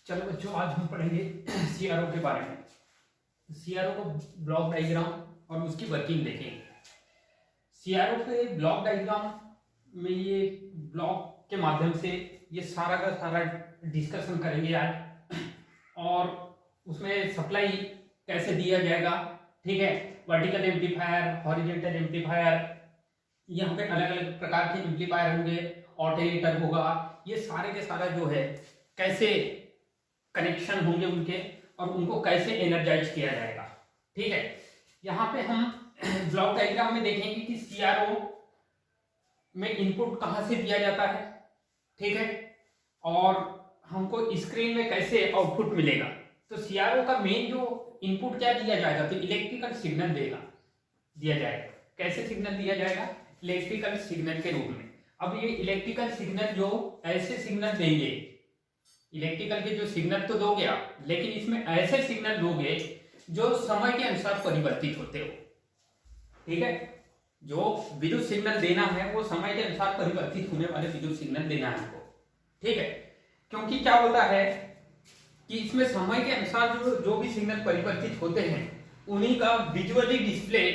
चलो बच्चों, आज हम पढ़ेंगे सीआरओ के बारे में। सीआरओ को ब्लॉक डायग्राम और उसकी वर्किंग देखेंगे। सीआरओ के ब्लॉक डायग्राम में ये ब्लॉक के माध्यम से ये सारा का सारा डिस्कशन करेंगे आज, और उसमें सप्लाई कैसे दिया जाएगा। ठीक है, वर्टिकल एम्पलीफायर, हॉरिजॉन्टल एम्पलीफायर, यहाँ पे अलग अलग प्रकार के एम्पलीफायर होंगे, ऑल्टरनेटर होगा, ये सारे के सारा जो है कैसे कनेक्शन होंगे उनके और उनको कैसे एनर्जाइज किया जाएगा। ठीक है, यहाँ पे हम ब्लॉक डायग्राम में देखेंगे कि सीआरओ में इनपुट कहाँ से दिया जाता है। ठीक है, और हमको स्क्रीन में कैसे आउटपुट मिलेगा। तो सीआरओ का मेन जो इनपुट क्या दिया जाएगा, तो इलेक्ट्रिकल सिग्नल दिया जाएगा। कैसे सिग्नल दिया जाएगा? इलेक्ट्रिकल सिग्नल के रूप में। अब ये इलेक्ट्रिकल सिग्नल जो ऐसे सिग्नल देंगे, इलेक्ट्रिकल के जो सिग्नल तो दोगे आप, लेकिन इसमें ऐसे सिग्नल दोगे जो समय के अनुसार परिवर्तित होते हो। ठीक है, जो विद्युत सिग्नल देना है वो समय के अनुसार परिवर्तित होने वाले विद्युत सिग्नल देना है हमको। ठीक है, क्योंकि क्या होता है कि इसमें समय के अनुसार जो भी सिग्नल परिवर्तित होते हैं उन्हीं का विजुअली डिस्प्ले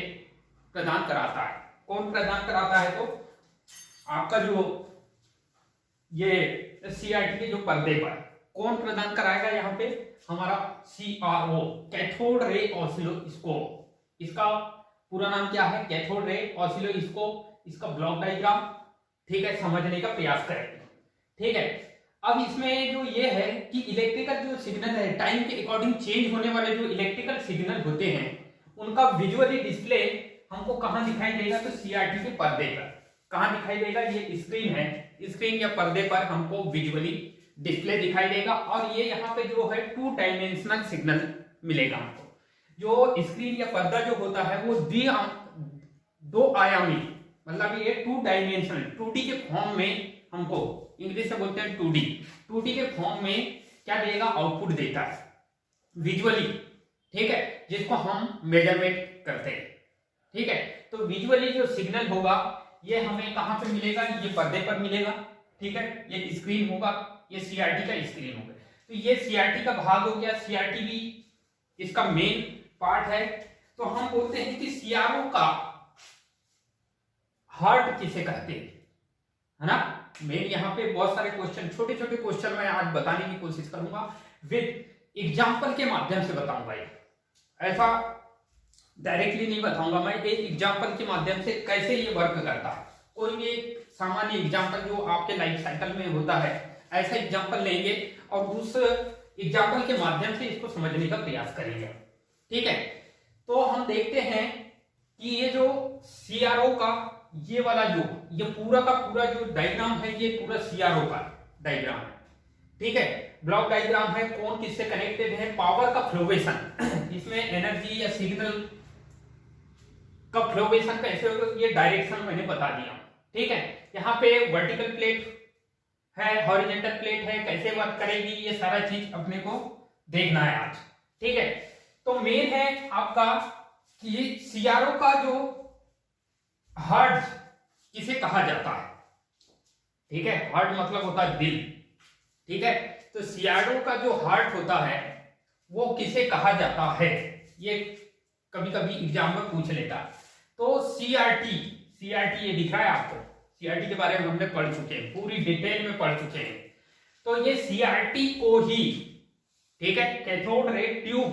प्रदान कराता है। कौन प्रदान कराता है? तो आपका जो ये सीआरटी के जो पर्दे पर कौन प्रदान कराएगा? यहाँ पे हमारा सीआरओ, कैथोड रे ऑसिलोस्कोप। इसका पूरा नाम क्या है? Cathode ray oscilloscope. इसका ब्लॉक डायग्राम ठीक है समझने का प्रयास करेंगे। ठीक है, अब इसमें जो ये है कि इलेक्ट्रिकल जो सिग्नल है, टाइम के अकॉर्डिंग चेंज होने वाले जो इलेक्ट्रिकल सिग्नल होते हैं उनका विजुअली डिस्प्ले हमको कहाँ दिखाई देगा? तो सीआरटी के पर्दे पर। कहाँ दिखाई देगा? ये स्क्रीन है, स्क्रीन या पर्दे पर हमको विजुअली डिस्प्ले दिखाई देगा। और ये यहाँ पे जो है 2 डायमेंशनल सिग्नल मिलेगा हमको। जो स्क्रीन या पर्दा जो होता है वो 2 आयामी, मतलब ये 2 डायमेंशनल 2D के फॉर्म में हमको, इंग्लिश में बोलते हैं 2D के फॉर्म में क्या देगा? आउटपुट देता है विजुअली। ठीक है, जिसको हम मेजरमेंट करते हैं। ठीक है, तो विजुअली जो सिग्नल होगा ये हमें कहां पे मिलेगा? ये पर्दे पर मिलेगा। ठीक है, ये स्क्रीन होगा, ये सीआरटी का स्क्रीन होगा। तो ये सीआरटी का भाग हो गया, सीआरटी भी इसका मेन पार्ट है। तो हम बोलते हैं कि सीआरओ का हार्ट किसे कहते हैं, है ना। मेन यहाँ पे बहुत सारे क्वेश्चन, छोटे छोटे क्वेश्चन मैं आज बताने की कोशिश करूंगा, विद एग्जाम्पल के माध्यम से बताऊंगा। ये ऐसा डायरेक्टली नहीं बताऊंगा मैं, एक एग्जाम्पल के माध्यम से कैसे ये वर्क करता है। कोई भी एक सामान्य एग्जाम्पल जो आपके लाइफ साइकिल में होता है, ऐसा एग्जाम्पल लेंगे और उस एग्जाम्पल के माध्यम से इसको समझने का प्रयास करेंगे। ठीक है, तो हम देखते हैं कि ये जो सीआरओ का ये वाला जो ये पूरा का पूरा जो डायग्राम है, ये पूरा सीआरओ का डायग्राम है। ठीक है, ब्लॉक डायग्राम है, कौन किससे कनेक्टेड है, पावर का फ्लोवेशन, इसमें एनर्जी या सिग्नल का फ्लोवेशन कैसे होगा, ये डायरेक्शन मैंने बता दिया। ठीक है, यहाँ पे वर्टिकल प्लेट है, हॉरिजॉन्टल प्लेट है, कैसे वर्क करेगी, ये सारा चीज अपने को देखना है आज। ठीक है, तो मेन है आपका कि सीआरओ का जो हार्ट किसे कहा जाता है। ठीक है, हार्ट मतलब होता है दिल। ठीक है, तो सीआरओ का जो हार्ट होता है वो किसे कहा जाता है, ये कभी कभी एग्जाम में पूछ लेता है। तो सीआरटी ये दिख रहा है आपको, सीआरटी के बारे में हमने पढ़ चुके हैं, पूरी डिटेल में पढ़ चुके हैं। तो ये सीआरटी को ही, ठीक है, कैथोड रे ट्यूब,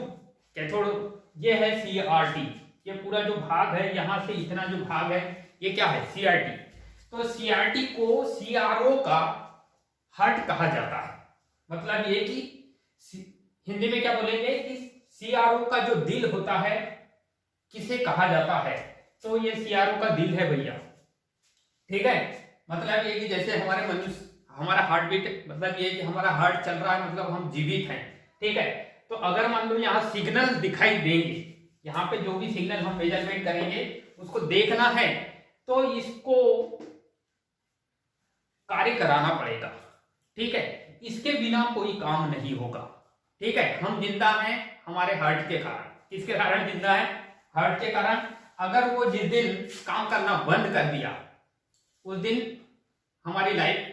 कैथोड ये है सीआरटी, ये पूरा जो भाग है यहां से इतना जो भाग है ये क्या है? सीआरटी। तो सीआरटी को सीआरओ का हार्ट कहा जाता है। मतलब ये कि हिंदी में क्या बोलेंगे कि सीआरओ का जो दिल होता है किसे कहा जाता है? तो ये सीआरओ का दिल है भैया। ठीक है, मतलब ये कि जैसे हमारे मनुष्य, हमारा हार्ट बीट, मतलब ये कि हमारा हार्ट चल रहा है, मतलब हम जीवित हैं। ठीक है, तो अगर मान लो यहाँ सिग्नल दिखाई देंगे, यहाँ पे जो भी सिग्नल हम मेजरमेंट करेंगे उसको देखना है, तो इसको कार्य कराना पड़ेगा। ठीक है, इसके बिना कोई काम नहीं होगा। ठीक है, हम जिंदा हैं हमारे हार्ट के कारण। किसके कारण जिंदा है? हार्ट के कारण। अगर वो जिस दिन काम करना बंद कर दिया उस दिन हमारी लाइफ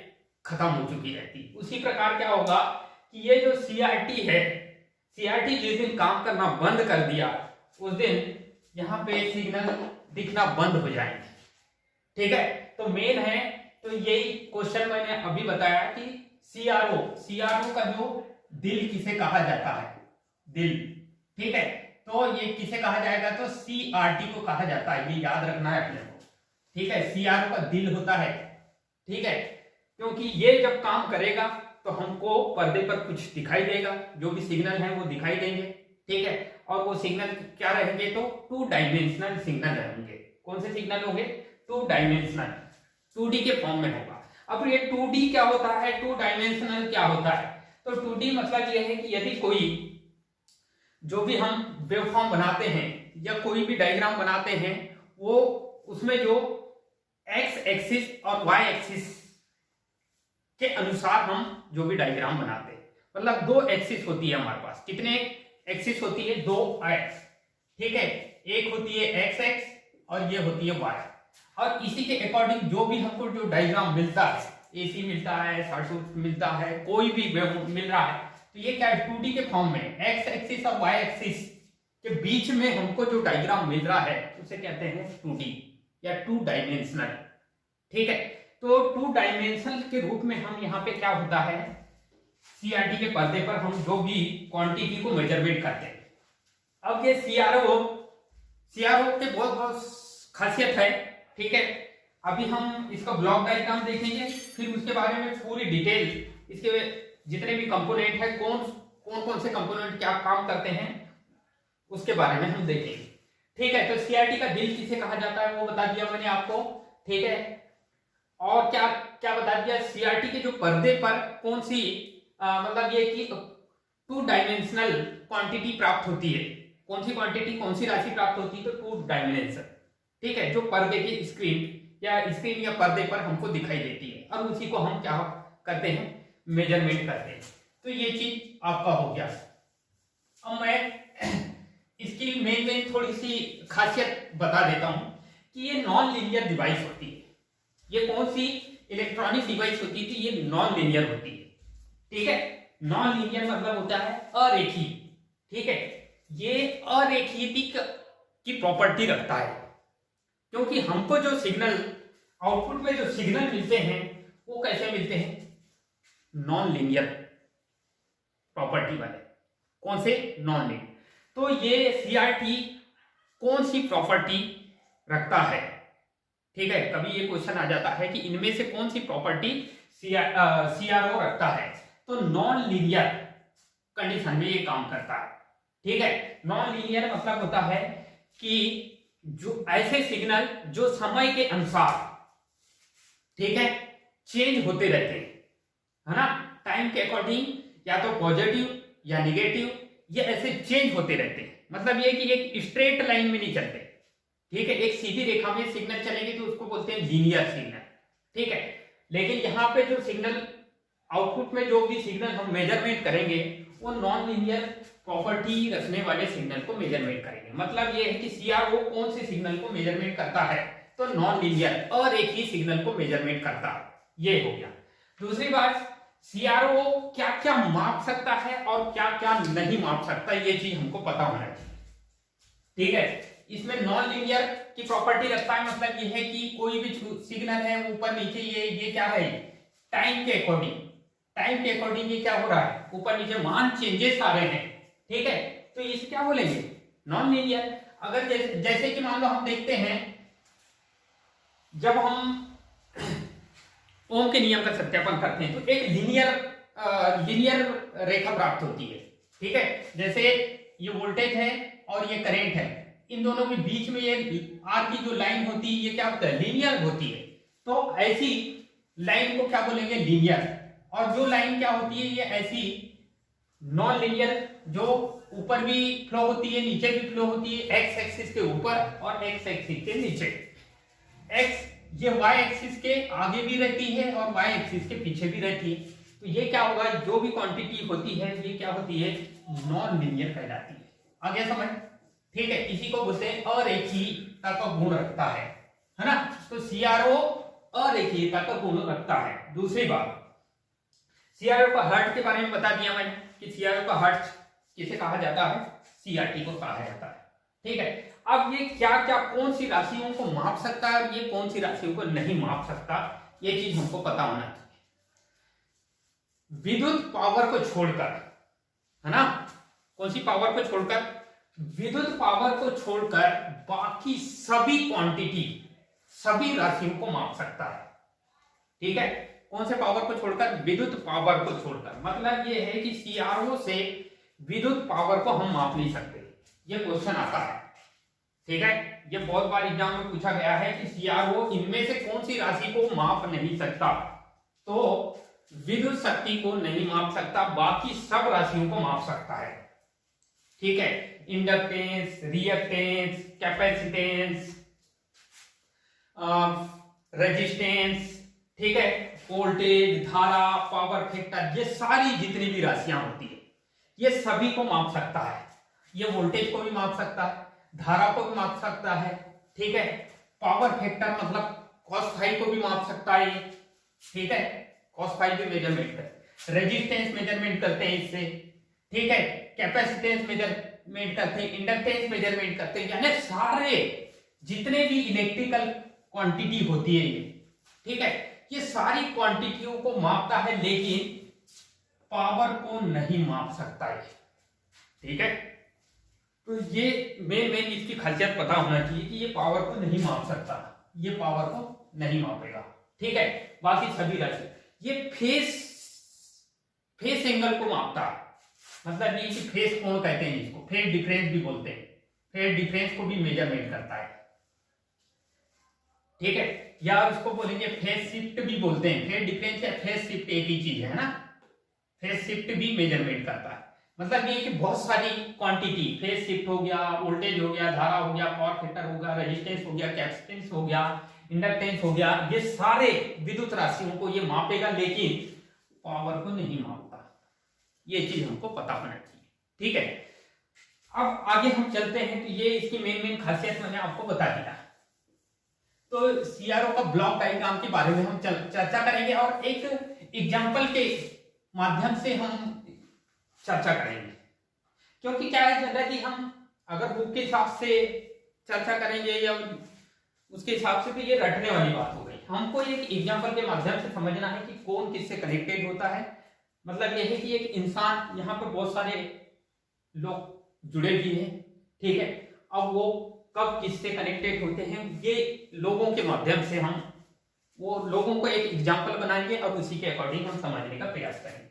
खत्म हो चुकी रहती। उसी प्रकार क्या होगा कि ये जो सीआरटी है, सीआरटी जिस दिन काम करना बंद कर दिया उस दिन यहाँ पे सिग्नल दिखना बंद हो जाएंगे। ठीक है, तो मेन है, तो यही क्वेश्चन मैंने अभी बताया कि सीआरओ का जो दिल किसे कहा जाता है, दिल। ठीक है, तो ये किसे कहा जाएगा, तो सीआरटी को कहा जाता है, ये याद रखना है अपने को। ठीक है, सीआरओ का दिल होता है। ठीक है, क्योंकि ये जब काम करेगा तो हमको पर्दे पर कुछ दिखाई देगा, जो भी सिग्नल है वो दिखाई देंगे। ठीक है, और वो सिग्नल क्या रहेंगे, तो 2 डायमेंशनल सिग्नल रहेंगे। कौन से सिग्नल होंगे, 2 डायमेंशनल, 2D के फॉर्म में होगा। अब ये 2D क्या होता है, 2 डायमेंशनल क्या होता है, तो 2D मतलब ये है कि यदि कोई, जो भी हम वेवफॉर्म बनाते हैं या कोई भी डायग्राम बनाते हैं, वो उसमें जो एक्स एक्सिस और वाई एक्सिस के अनुसार हम जो भी डायग्राम बनाते हैं, मतलब 2 एक्सिस होती है हमारे पास। कितने एक्सिस होती है, 2 एक्स। ठीक है, एक होती है एक्स एक्स और ये होती है वाई। और इसी के अकॉर्डिंग जो भी हमको जो डायग्राम मिलता है, एसी मिलता है, सर्किट मिलता है, कोई भी मिल रहा है, तो ये क्या है, 2D के फॉर्म में एक्स एक्सिस और वाई एक्सिस के बीच में हमको जो डायग्राम मिल रहा है उसे कहते हैं 2D या 2 डायमेंशनल। ठीक है, तो 2 डायमेंशनल के रूप में हम यहाँ पे क्या होता है, सीआरटी के पर्दे पर हम जो भी क्वांटिटी को मेजरमेंट करते हैं। अब ये सीआरओ के बहुत बहुत खासियत है। ठीक है, अभी हम इसका ब्लॉक डायग्राम देखेंगे, फिर उसके बारे में पूरी डिटेल, इसके जितने भी कंपोनेंट है, कौन कौन से कंपोनेंट क्या काम करते हैं, उसके बारे में हम देखेंगे। ठीक है, तो सीआरटी का दिल किसे कहा जाता है वो बता दिया मैंने आपको। ठीक है, और क्या क्या बता दिया, सीआरटी के जो पर्दे पर कौन सी मतलब ये कि 2 डायमेंशनल क्वांटिटी प्राप्त होती है। कौन सी क्वांटिटी, कौन सी राशि प्राप्त होती है, तो 2 डायमेंशन। ठीक है, जो पर्दे की स्क्रीन या पर्दे पर हमको दिखाई देती है, और उसी को हम क्या करते हैं, मेजरमेंट करते हैं। तो ये चीज आपका हो गया। अब मैं इसकी मेन थोड़ी सी खासियत बता देता हूं कि ये नॉन लीनियर डिवाइस होती है। ये कौन सी इलेक्ट्रॉनिक डिवाइस होती थी, ये नॉन लीनियर होती है। ठीक है, नॉन लीनियर मतलब होता है अरेखीय। ठीक है, ये अरेखीयता की प्रॉपर्टी रखता है, क्योंकि हमको जो सिग्नल आउटपुट में जो सिग्नल मिलते हैं वो कैसे मिलते हैं, नॉन लीनियर प्रॉपर्टी वाले। कौन से, नॉन लीनियर। तो ये सीआरटी कौन सी प्रॉपर्टी रखता है। ठीक है, कभी ये क्वेश्चन आ जाता है कि इनमें से कौन सी प्रॉपर्टी सीआरओ रखता है, तो नॉन लीनियर कंडीशन में ये काम करता है। ठीक है, नॉन लीनियर मतलब होता है कि जो ऐसे सिग्नल जो समय के अनुसार, ठीक है, चेंज होते रहते हैं, है ना, टाइम के अकॉर्डिंग, या तो पॉजिटिव या निगेटिव, ये ऐसे चेंज होते रहते हैं। मतलब ये कि एक स्ट्रेट लाइन में नहीं चलते। ठीक है, एक सीधी रेखा में सिग्नल चलेंगे तो उसको बोलते हैं लीनियर सिग्नल। ठीक है, लेकिन यहाँ पे जो सिग्नल आउटपुट में जो भी सिग्नल हम मेजरमेंट करेंगे वो नॉन लीनियर प्रॉपर्टी रखने वाले सिग्नल को मेजरमेंट करेंगे। मतलब ये है कि सीआरओ कौन से सिग्नल को मेजरमेंट करता है, तो नॉन लीनियर और एक ही सिग्नल को मेजरमेंट करता है। ये हो गया। दूसरी बात, सीआरओ क्या क्या माप सकता है और क्या क्या नहीं माप सकता, ये चीज हमको पता होना चाहिए। ठीक है, इसमें नॉन लीनियर की प्रॉपर्टी रखता है, मतलब ये है कि कोई भी सिग्नल है ऊपर नीचे, ये क्या है, टाइम के अकॉर्डिंग ये क्या हो रहा है, ऊपर नीचे मान चेंजेस आ रहे हैं। ठीक है, तो इसे क्या बोलेंगे, नॉन लीनियर। अगर जैसे कि मान लो हम देखते हैं, जब हम ओम के नियम का सत्यापन करते हैं तो एक लीनियर रेखा प्राप्त होती है। ठीक है, जैसे ये वोल्टेज है और ये करंट है, इन दोनों के बीच में ये आर की जो लाइन होती है ये क्या होता है, लीनियर होती है। तो ऐसी लाइन को क्या बोलेंगे, लीनियर। और जो लाइन क्या होती है, ये ऐसी नॉन लीनियर, जो ऊपर भी फ्लो होती है नीचे भी फ्लो होती है, एक्स एक्सिस के ऊपर और एक्स एक्सिस के नीचे। एक्स ये वाई एक्सिस के आगे भी रहती है और वाई एक्सिस के पीछे भी रहती है। तो ये क्या होगा, जो भी क्वांटिटी होती है ये क्या होती है, नॉन लीनियर कहलाती है। आ गया समझ। ठीक है, इसी को बोलते हैं अरेखीयता का गुण रखता है ना। तो सीआरओ अरेखीयता का गुण रखता है। दूसरी बात, सीआरओ का हर्ट्ज के बारे में बता दिया मैंने कि सीआरओ का हर्ट्ज किसे कहा जाता है, सीआरटी को कहा जाता है। ठीक है, अब ये क्या क्या कौन सी राशियों को माप सकता है और ये कौन सी राशियों को नहीं माप सकता, ये चीज हमको पता होना चाहिए। विद्युत पावर को छोड़कर, है ना, कौन सी पावर को छोड़कर, विद्युत पावर को छोड़कर बाकी सभी क्वांटिटी, सभी राशियों को माप सकता है। ठीक है, कौन से पावर को छोड़कर, विद्युत पावर को छोड़कर। मतलब ये है कि सीआरओ से विद्युत पावर को हम माप नहीं सकते, ये क्वेश्चन आता है। ठीक है, ये बहुत बार एग्जाम में पूछा गया है कि सीआरओ इनमें से कौन सी राशि को माप नहीं सकता, तो विद्युत शक्ति को नहीं माप सकता, बाकी सब राशियों को माप सकता है। ठीक है, इंडक्टेंस, रिएक्टेंस, कैपेसिटेंस, रेजिस्टेंस, ठीक है, वोल्टेज, धारा, पावर फैक्टर, ये सारी जितनी भी राशियां होती है ये सभी को माप सकता है। ये वोल्टेज को भी माप सकता है, धारा को भी माप सकता है। ठीक है, पावर फैक्टर मतलब cos फाई को भी माप सकता है ये। ठीक है, cos फाई भी मेजरमेंट करते, रेजिस्टेंस मेजरमेंट करते हैं इससे। ठीक है, कैपेसिटेंस मेजरमेंट करते हैं, इंडक्टेंस मेजरमेंट करते हैं, यानी सारे जितने भी इलेक्ट्रिकल क्वांटिटी होती है ये, ठीक है, ये सारी क्वांटिटियों को मापता है, लेकिन पावर को नहीं माप सकता है। ठीक है, तो ये मेन इसकी खासियत पता होना चाहिए कि ये पावर को नहीं माप सकता, ये पावर को नहीं मापेगा। ठीक है, बाकी सभी राशि, ये फेस एंगल को मापता है। मतलब ये कि फेस कोण कहते हैं इसको, फेस डिफरेंस भी बोलते हैं, फेस डिफरेंस को भी मेजरमेंट करता है। ठीक है, या उसको बोलेंगे फेस शिफ्ट भी बोलते हैं, फेस डिफरेंस या फेस शिफ्ट एक ही चीज है ना, फेस शिफ्ट भी मेजरमेंट करता है। मतलब ये कि बहुत सारी क्वांटिटी, फेस शिफ्ट हो गया, वोल्टेज हो गया, धारा हो गया, पावर फैक्टर हो गया, रेजिस्टेंस हो गया, कैपेसिटेंस हो गया, इंडक्टेंस हो गया, ये सारे विद्युत राशियों को ये मापेगा, लेकिन पावर को नहीं मापता। ये चीज हमको पता होना चाहिए। ठीक है, अब आगे हम चलते हैं, तो ये इसकी मेन खासियत मैंने आपको बता दिया। तो सीआरओ का ब्लॉक डायग्राम के बारे में हम चर्चा करेंगे और एक एग्जांपल के माध्यम से हम चर्चा करेंगे, क्योंकि क्या है, जनरली हम अगर बुक के हिसाब से चर्चा करेंगे या उसके हिसाब से, तो ये रटने वाली बात हो गई। हमको एक एग्जांपल के माध्यम से समझना है कि कौन किससे कनेक्टेड होता है। मतलब यह है कि एक इंसान, यहाँ पर बहुत सारे लोग जुड़े भी हैं। ठीक है, अब वो कब किससे कनेक्टेड होते हैं, ये लोगों के माध्यम से हम वो लोगों को एक एग्जांपल बनाएंगे और उसी के अकॉर्डिंग हम समझने का प्रयास करेंगे।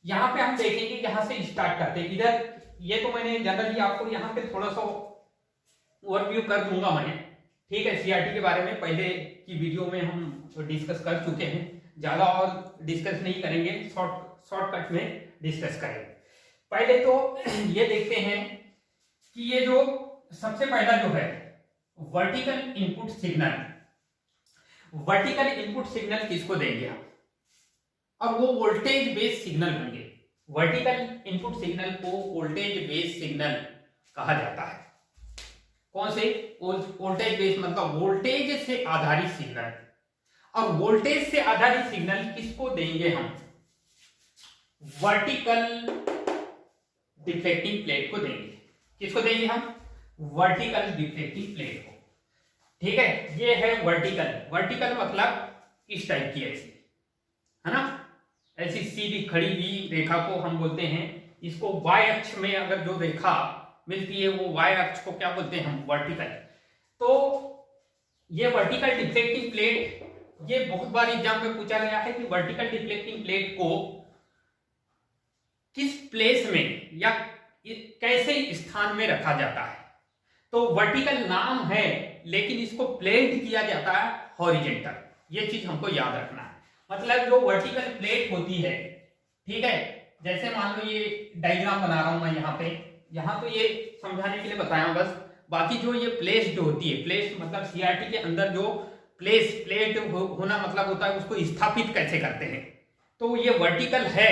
यहाँ पे हम देखेंगे, यहाँ से स्टार्ट करते हैं। इधर ये तो मैंने जनरली आपको यहाँ पे थोड़ा सा ओवरव्यू कर दूंगा मैं। ठीक है, सीआरटी के बारे में पहले की वीडियो में हम डिस्कस कर चुके हैं, ज्यादा और डिस्कस नहीं करेंगे, शॉर्टकट में डिस्कस करेंगे। पहले तो ये देखते हैं कि ये जो सबसे पहला जो है vertical input signal, vertical input signal किसको देंगे हम, और वो वोल्टेज बेस्ड सिग्नल होंगे। वर्टिकल इनपुट सिग्नल को वोल्टेज बेस्ड सिग्नल कहा जाता है। कौन से, वोल्टेज बेस्ड मतलब वोल्टेज से आधारित सिग्नल। और वोल्टेज से आधारित सिग्नल किसको देंगे हम, वर्टिकल डिफ्लेक्टिंग प्लेट को देंगे। किसको देंगे हम, वर्टिकल डिफ्लेक्टिंग प्लेट को। ठीक है, ये है वर्टिकल। वर्टिकल मतलब इस टाइप की, ऐसी, है ना, ऐसी सीधी खड़ी हुई रेखा को हम बोलते हैं, इसको वाई अक्ष में अगर जो रेखा मिलती है वो वाई अक्ष को क्या बोलते हैं हम, वर्टिकल। तो ये वर्टिकल डिफ्लेक्टिंग प्लेट, ये बहुत बार एग्जाम में पूछा गया है कि वर्टिकल डिफ्लेक्टिंग प्लेट को किस प्लेस में या कैसे स्थान में रखा जाता है। तो वर्टिकल नाम है, लेकिन इसको प्लेट किया जाता है हॉरिजेंटल। ये चीज हमको याद रखना है। मतलब जो वर्टिकल प्लेट होती है, ठीक है, जैसे मान लो ये डायग्राम बना रहा हूं मैं यहाँ तो ये समझाने के लिए बताया बस। बाकी जो ये प्लेस जो होती है, प्लेस मतलब सीआरटी के अंदर जो प्लेट होना मतलब होता है उसको स्थापित कैसे करते हैं। तो ये वर्टिकल है,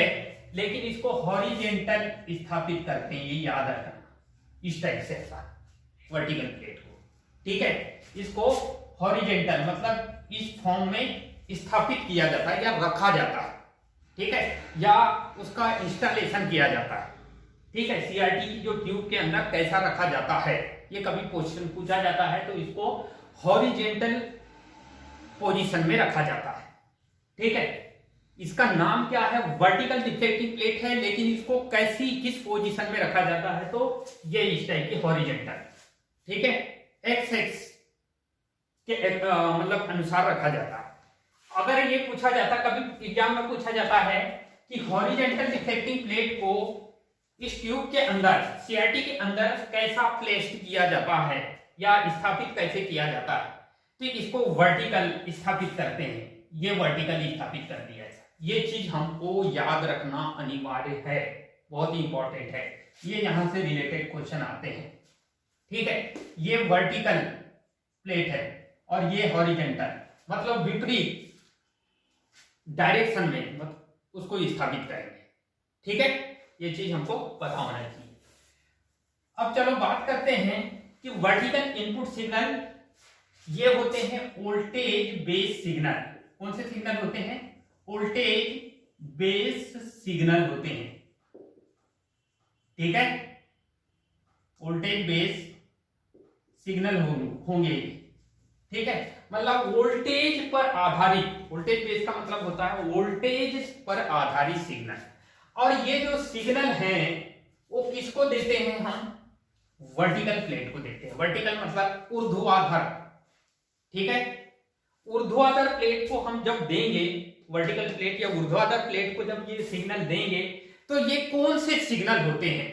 लेकिन इसको हॉरिजेंटल स्थापित करते हैं, ये याद रखना, इस टाइप से ऐसा वर्टिकल प्लेट को। ठीक है, इसको हॉरिजेंटल मतलब इस फॉर्म में स्थापित किया जाता है या रखा जाता है। ठीक है, या उसका इंस्टॉलेशन किया जाता है। ठीक है, सीआरटी की जो ट्यूब के अंदर कैसा रखा जाता है, ये कभी क्वेश्चन पूछा जाता है तो इसको हॉरिजेंटल पोजीशन में रखा जाता है। ठीक है, इसका नाम क्या है, वर्टिकल डिफ्लेक्टिंग प्लेट है, लेकिन इसको कैसी किस पोजीशन में रखा जाता है, तो ये इस टाइप की हॉरिजेंटल। ठीक है, एक्स एक्स के मतलब अनुसार रखा जाता है। अगर ये पूछा जाता, कभी एग्जाम में पूछा जाता है कि हॉरिजेंटल डिफ्लेक्टिंग प्लेट को इस ट्यूब के अंदर, सीआरटी के अंदर कैसा प्लेस्ड किया जाता है या स्थापित कैसे किया जाता है, तो इसको वर्टिकल स्थापित करते हैं। ये वर्टिकल स्थापित कर दिया है। ये चीज हमको याद रखना अनिवार्य है, बहुत ही इंपॉर्टेंट है, ये यहां से रिलेटेड क्वेश्चन आते हैं। ठीक है, ये वर्टिकल प्लेट है और ये हॉरिजेंटल, मतलब विपरीत डायरेक्शन में उसको स्थापित करेंगे। ठीक है, ये चीज हमको पता होना चाहिए। अब चलो बात करते हैं कि वर्टिकल इनपुट सिग्नल ये होते हैं वोल्टेज बेस सिग्नल। कौन से सिग्नल होते हैं, वोल्टेज बेस सिग्नल होते हैं। ठीक है, वोल्टेज बेस सिग्नल होंगे। ठीक है, मतलब वोल्टेज पर आधारित, वोल्टेज बेस का मतलब होता है वोल्टेज पर आधारित सिग्नल। और ये जो सिग्नल है वो किसको देते हैं, हम वर्टिकल प्लेट को देते हैं। वर्टिकल मतलब ऊर्ध्वाधर। ठीक है, ऊर्ध्वाधर प्लेट को हम जब देंगे, वर्टिकल प्लेट या ऊर्ध्वाधर प्लेट को जब ये सिग्नल देंगे, तो ये कौन से सिग्नल होते हैं,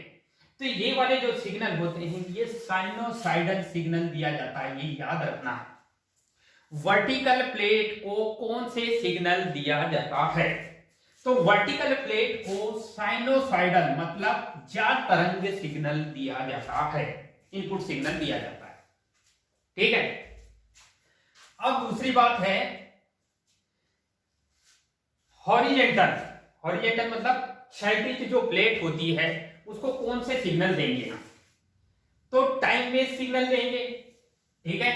तो ये वाले जो सिग्नल होते हैं ये साइनोसाइडल सिग्नल दिया जाता है। ये याद रखना है, वर्टिकल प्लेट को कौन से सिग्नल दिया जाता है, तो वर्टिकल प्लेट को साइनोसाइडल मतलब जा तरंग सिग्नल दिया जाता है, इनपुट सिग्नल दिया जाता है। ठीक है, अब दूसरी बात है हॉरिजेंटल। हॉरिजेंटल मतलब क्षैतिज जो प्लेट होती है उसको कौन से सिग्नल देंगे हम, तो टाइम बेस्ड सिग्नल देंगे। ठीक है,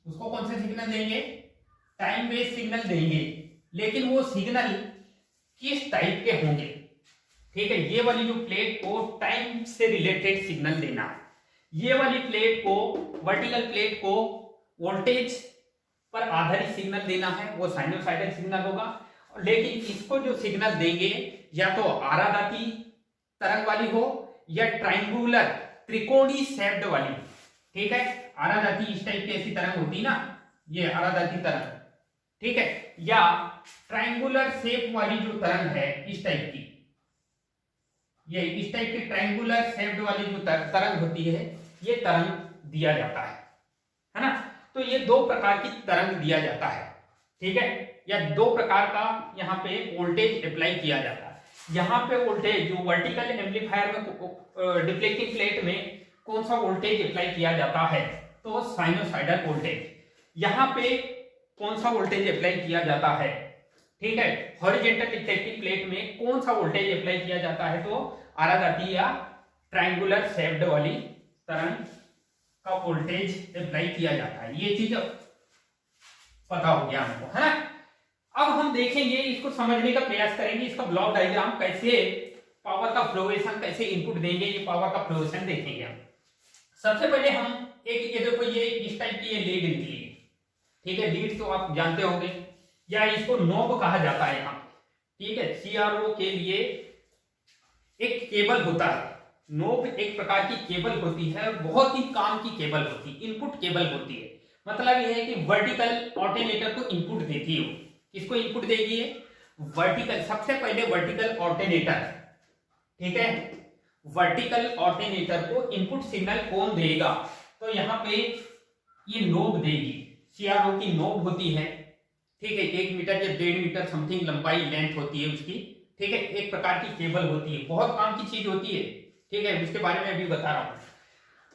उसको कौन से सिग्नल देंगे, टाइम बेस्ड सिग्नल देंगे, लेकिन वो सिग्नल किस टाइप के होंगे। ठीक है, ये वाली जो प्लेट को टाइम से रिलेटेड सिग्नल देना है, ये वाली प्लेट को, वर्टिकल प्लेट को वोल्टेज पर आधारित सिग्नल देना है, वो साइनोसाइडल सिग्नल होगा। लेकिन इसको जो सिग्नल देंगे या तो आराधाती तरंग वाली हो या ट्राइंगुलर त्रिकोणीय शेप्ड वाली। ठीक है, आराधाती इस टाइप की ऐसी तरंग होती ना, ये आराधाती तरंग। ठीक है, या ट्राइंगुलर शेप वाली जो तरंग है इस टाइप की, ये इस टाइप की ट्राइंगुलर शेप्ड वाली जो तरंग होती है, ये तरंग दिया जाता है ना। तो ये दो प्रकार की तरंग दिया जाता है। ठीक है, या दो प्रकार का यहाँ पे वोल्टेज अप्लाई किया जाता है। यहाँ पे वोल्टेज जो वर्टिकल एम्पलीफायर में डिफ्लेक्टिंग प्लेट में कौन सा वोल्टेज अप्लाई किया जाता है, तो साइनोसाइडल वोल्टेज। यहाँ पे कौन सा वोल्टेज अप्लाई किया जाता है, ठीक है, हॉरिजेंटल डिफ्लेक्टिंग प्लेट में कौन सा वोल्टेज अप्लाई किया जाता है, तो आराधाती या ट्राइंगुलर शेप्ड वाली तरंग का वोल्टेज अप्लाई किया जाता है। ये चीज पता हो गया हमको, है ना। अब हम देखेंगे, इसको समझने का प्रयास करेंगे, इसका ब्लॉक डायग्राम कैसे, पावर का फ्लोएशन कैसे इनपुट देंगे, ये पावर का फ्लोएशन देखेंगे हम। सबसे पहले हम एक, ये देखो, ये इस टाइप की ये लीड निकली है। ठीक है, लीड तो आप जानते होंगे, या इसको नोब कहा जाता है यहाँ। ठीक है, सीआरओ के लिए एक केबल होता है, नोब एक प्रकार की केबल होती है, बहुत ही काम की केबल होती है, इनपुट केबल होती है। मतलब यह है कि वर्टिकल ऑल्टरनेटर को इनपुट देती हो। किसको इनपुट देगी है, वर्टिकल, सबसे पहले वर्टिकल ऑल्टरनेटर। ठीक है, वर्टिकल ऑल्टरनेटर को इनपुट सिग्नल कौन देगा, तो यहाँ पे ये नोब देगी, सीआरओ की नोब होती है। ठीक है, 1 मीटर या 1.5 मीटर समथिंग लंबाई लेंथ होती है उसकी। ठीक है, एक प्रकार की केबल होती है, बहुत काम की चीज होती है। ठीक है, उसके बारे में अभी बता रहा हूं।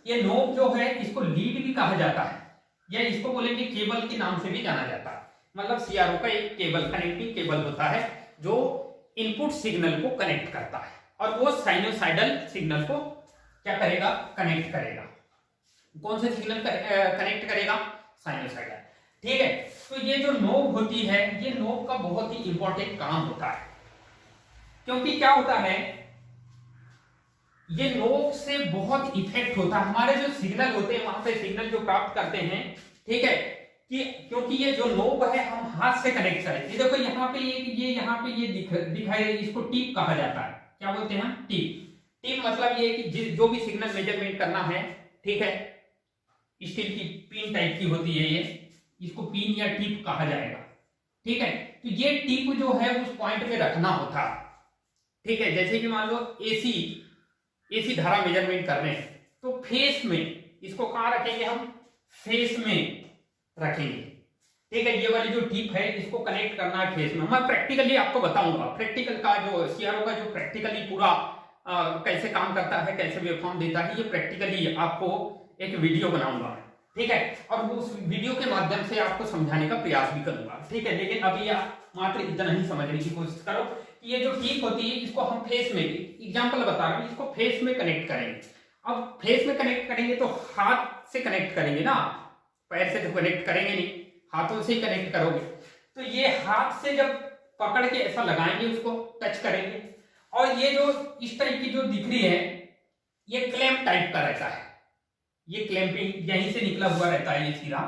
ये नोब जो है इसको लीड भी कहा जाता है, या इसको बोलेंगे केबल के नाम से भी जाना जाता है। मतलब सीआरओ का एक केबल, कनेक्टिंग केबल होता है जो इनपुट सिग्नल को कनेक्ट करता है, और वो साइनोसाइडल सिग्नल को क्या करेगा, कनेक्ट करेगा। कौन से सिग्नल कनेक्ट करेगा, साइनोसाइडल। ठीक है। तो ये जो नोब होती है, ये नोब का बहुत ही इंपॉर्टेंट काम होता है, क्योंकि क्या होता है, ये नोब से बहुत इफेक्ट होता है। हमारे जो सिग्नल होते हैं, वहां से सिग्नल जो प्राप्त करते हैं, ठीक है, कि क्योंकि ये जो नोब है हम हाथ से कनेक्ट करें। ये देखो यहाँ पे ये यहाँ पे ये दिखाई, इसको टीप कहा जाता है। क्या बोलते हैं? टीप। टीप मतलब ये कि जो भी सिग्नल मेजरमेंट करना है, ठीक है, स्टील की पिन टाइप की होती है ये, इसको पिन या टीप कहा जाएगा, ठीक है। तो ये टीप जो है उस पॉइंट में रखना होता है, ठीक है। जैसे कि मान लो एसी धारा मेजरमेंट कर रहे हैं, तो फेस में इसको कहां रखेंगे हम? फेस में रखेंगे, ठीक है। ये वाली जो टिप है इसको कनेक्ट करना है फेस में। मैं प्रैक्टिकली आपको बताऊंगा, प्रैक्टिकल का जो सीआरओ का जो प्रैक्टिकली पूरा कैसे काम करता है, कैसे वेवफॉर्म देता है, ये प्रैक्टिकली आपको एक वीडियो बनाऊंगा, ठीक है, और उस वीडियो के माध्यम से आपको समझाने का प्रयास भी करूंगा, ठीक है। लेकिन अभी आप मात्र इतना ही समझने की कोशिश करो कि ये जो टिप होती है इसको हम फेस में, एग्जाम्पल बता रहा हूं, इसको फेस में कनेक्ट करेंगे। अब फेस में कनेक्ट करेंगे तो हाथ से कनेक्ट करेंगे ना, पैर से तो कनेक्ट करेंगे नहीं, हाथों से ही कनेक्ट करोगे। तो ये हाथ से जब पकड़ के ऐसा लगाएंगे, उसको टच करेंगे, और ये जो इस टाइप की जो दिख रही है, ये क्लैंप टाइप का रहता है। ये क्लैंपिंग यहीं से निकला हुआ रहता है, ये सीधा,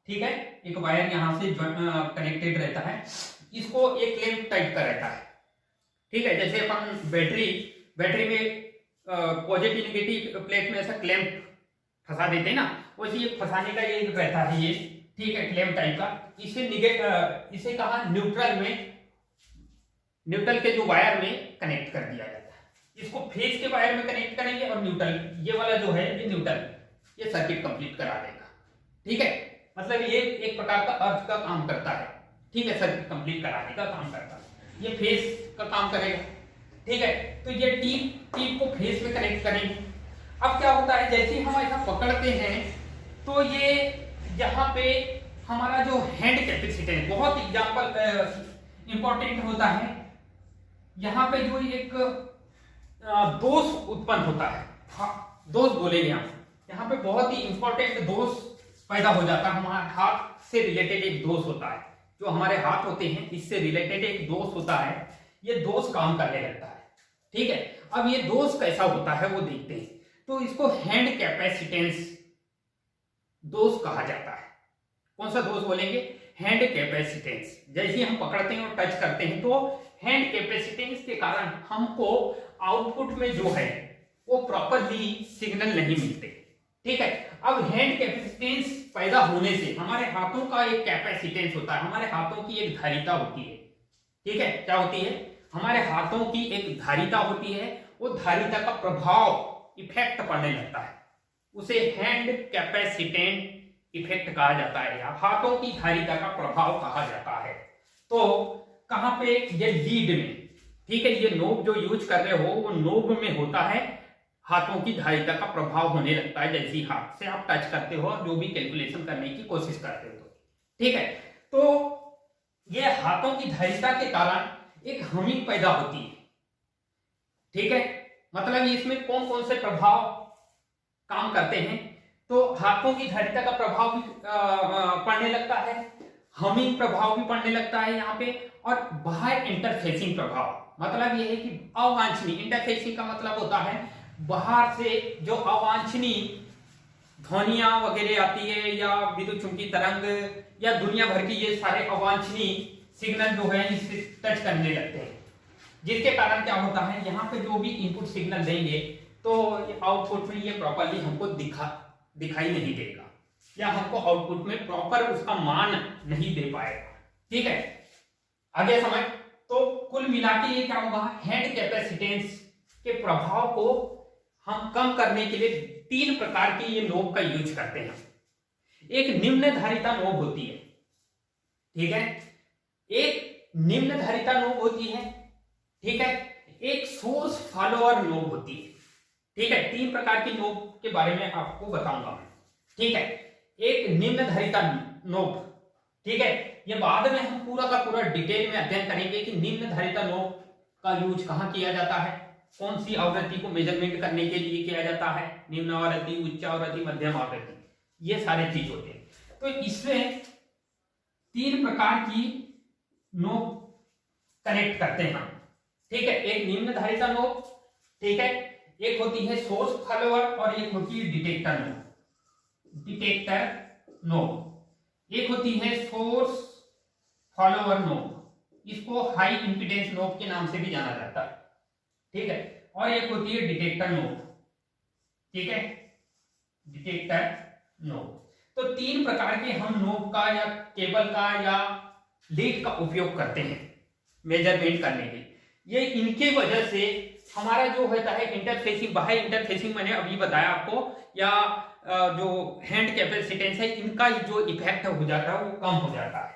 ठीक है। एक वायर यहां से कनेक्टेड रहता है, इसको एक क्लैंप टाइप का रहता है, ठीक है। जैसे अपन बैटरी में पॉजिटिव नेगेटिव प्लेट में ऐसा क्लैंप फंसा देते हैं ना, वैसे ये फंसाने का ये रहता है ये, ठीक है, क्लैंप टाइप का। इसे कहा न्यूट्रल के जो वायर में कनेक्ट कर दिया जाता है। इसको फेज के वायर में कनेक्ट करेंगे, और न्यूट्रल ये वाला जो है ये न्यूट्रल, ये सर्किट कंप्लीट करा देगा, ठीक है। मतलब ये एक प्रकार का अर्थ का काम करता है, ठीक है, सर्किट कंप्लीट कराने का काम करता है। ये फेज का काम करेगा, ठीक है। तो ये टीप को फेज में कनेक्ट करेंगे। अब क्या होता है, जैसे हम ऐसा पकड़ते हैं तो ये यहाँ पे हमारा जो हैंड कैपेसिटेंस बहुत एग्जांपल इंपॉर्टेंट होता है। यहाँ पे जो एक दोष उत्पन्न होता है, दोष बोलेंगे हम, यहाँ पे बहुत ही इंपॉर्टेंट दोष पैदा हो जाता है। हमारे हाथ से रिलेटेड एक दोष होता है, जो हमारे हाथ होते हैं इससे रिलेटेड एक दोष होता है, ये दोष काम करने लगता है, ठीक है। अब ये दोष कैसा होता है वो देखते हैं। तो इसको हैंड कैपेसिटेंस दोष कहा जाता है। कौन सा दोष बोलेंगे? Hand capacitance. जैसे हम पकड़ते हैं और टच करते हैं तो हैंड कैपेसिटेंस के कारण हमको आउटपुट में जो है वो प्रॉपरली सिग्नल नहीं मिलते, ठीक है। अब हैंड कैपेसिटेंस पैदा होने से हमारे हाथों का एक कैपेसिटेंस होता है, हमारे हाथों की एक धारिता होती है, ठीक है। क्या होती है? हमारे हाथों की एक धारिता होती है, वो धारिता का प्रभाव इफेक्ट पड़ने लगता है, उसे हैंड कैपेसिटेंट इफेक्ट कहा जाता है, या हाथों की धारिता का प्रभाव कहा जाता है। तो कहां पे? ये लीड में, ठीक है। ये नोब जो यूज कर रहे हो वो नोब में होता है, हाथों की धारिता का प्रभाव होने लगता है जैसे ही हाथ से आप टच करते हो और जो भी कैलकुलेशन करने की कोशिश करते हो, तो ठीक है। तो ये हाथों की धारिता के कारण एक हमिंग पैदा होती है, ठीक है। मतलब इसमें कौन कौन से प्रभाव काम करते हैं? तो हाथों की धारिता का प्रभाव भी पड़ने लगता है, हमिंग प्रभाव भी पड़ने लगता है यहाँ पे, और बाहर इंटरफेसिंग प्रभाव। मतलब ये है कि अवांछनीय, इंटरफेसिंग का मतलब होता है बाहर से जो अवांछनीय ध्वनियां वगैरह आती है, या विद्युत चुंबकीय तरंग, या दुनिया भर की ये सारे अवांछनीय सिग्नल जो है इससे टच करने लगते हैं, जिसके कारण क्या होता है, यहाँ पे जो भी इनपुट सिग्नल देंगे तो आउटपुट में ये प्रॉपरली हमको दिखाई नहीं देगा, या हमको आउटपुट में प्रॉपर उसका मान नहीं दे पाएगा, ठीक है। आगे समझ। तो कुल मिला के ये क्या होगा, हैंड कैपेसिटेंस के प्रभाव को हम कम करने के लिए 3 प्रकार के ये नोब का यूज करते हैं। एक निम्न धारिता नोब होती है, ठीक है, एक निम्न धारिता नोब होती है, ठीक है, एक सोर्स फॉलोअर नोब होती है, ठीक है। 3 प्रकार की नोब के बारे में आपको बताऊंगा मैं, ठीक है। एक निम्न धारिता नोब, ठीक है, ये बाद में हम पूरा का पूरा डिटेल में अध्ययन करेंगे कि निम्न धारिता नोब का यूज कहां किया जाता है, कौन सी आवृत्ति को मेजरमेंट करने के लिए किया जाता है, निम्न आवृत्ति, उच्च आवृत्ति, मध्यम आवृत्ति, ये सारे चीज होते हैं। तो इसमें तीन प्रकार की नोब कनेक्ट करते हैं हम, ठीक है। एक निम्न धारिता नोब, ठीक है, एक होती है सोर्स फॉलोअर और एक होती है डिटेक्टर नोब। डिटेक्टर नोब एक होती है सोर्स फॉलोअर नोब, इसको हाई इंपीडेंस नोब के नाम से भी जाना जाता है, ठीक है। और एक होती है डिटेक्टर नोब, ठीक है, डिटेक्टर नोब। तो तीन प्रकार के हम नोब का या केबल का या लीड का उपयोग करते हैं मेजरमेंट करने के। ये इनके वजह से हमारा जो होता है इंटरफेसिंग, बाह्य इंटरफेसिंग मैंने अभी बताया आपको, या जो हैंड कैपेसिटेंस है, इनका जो इफेक्ट हो जाता है वो कम हो जाता है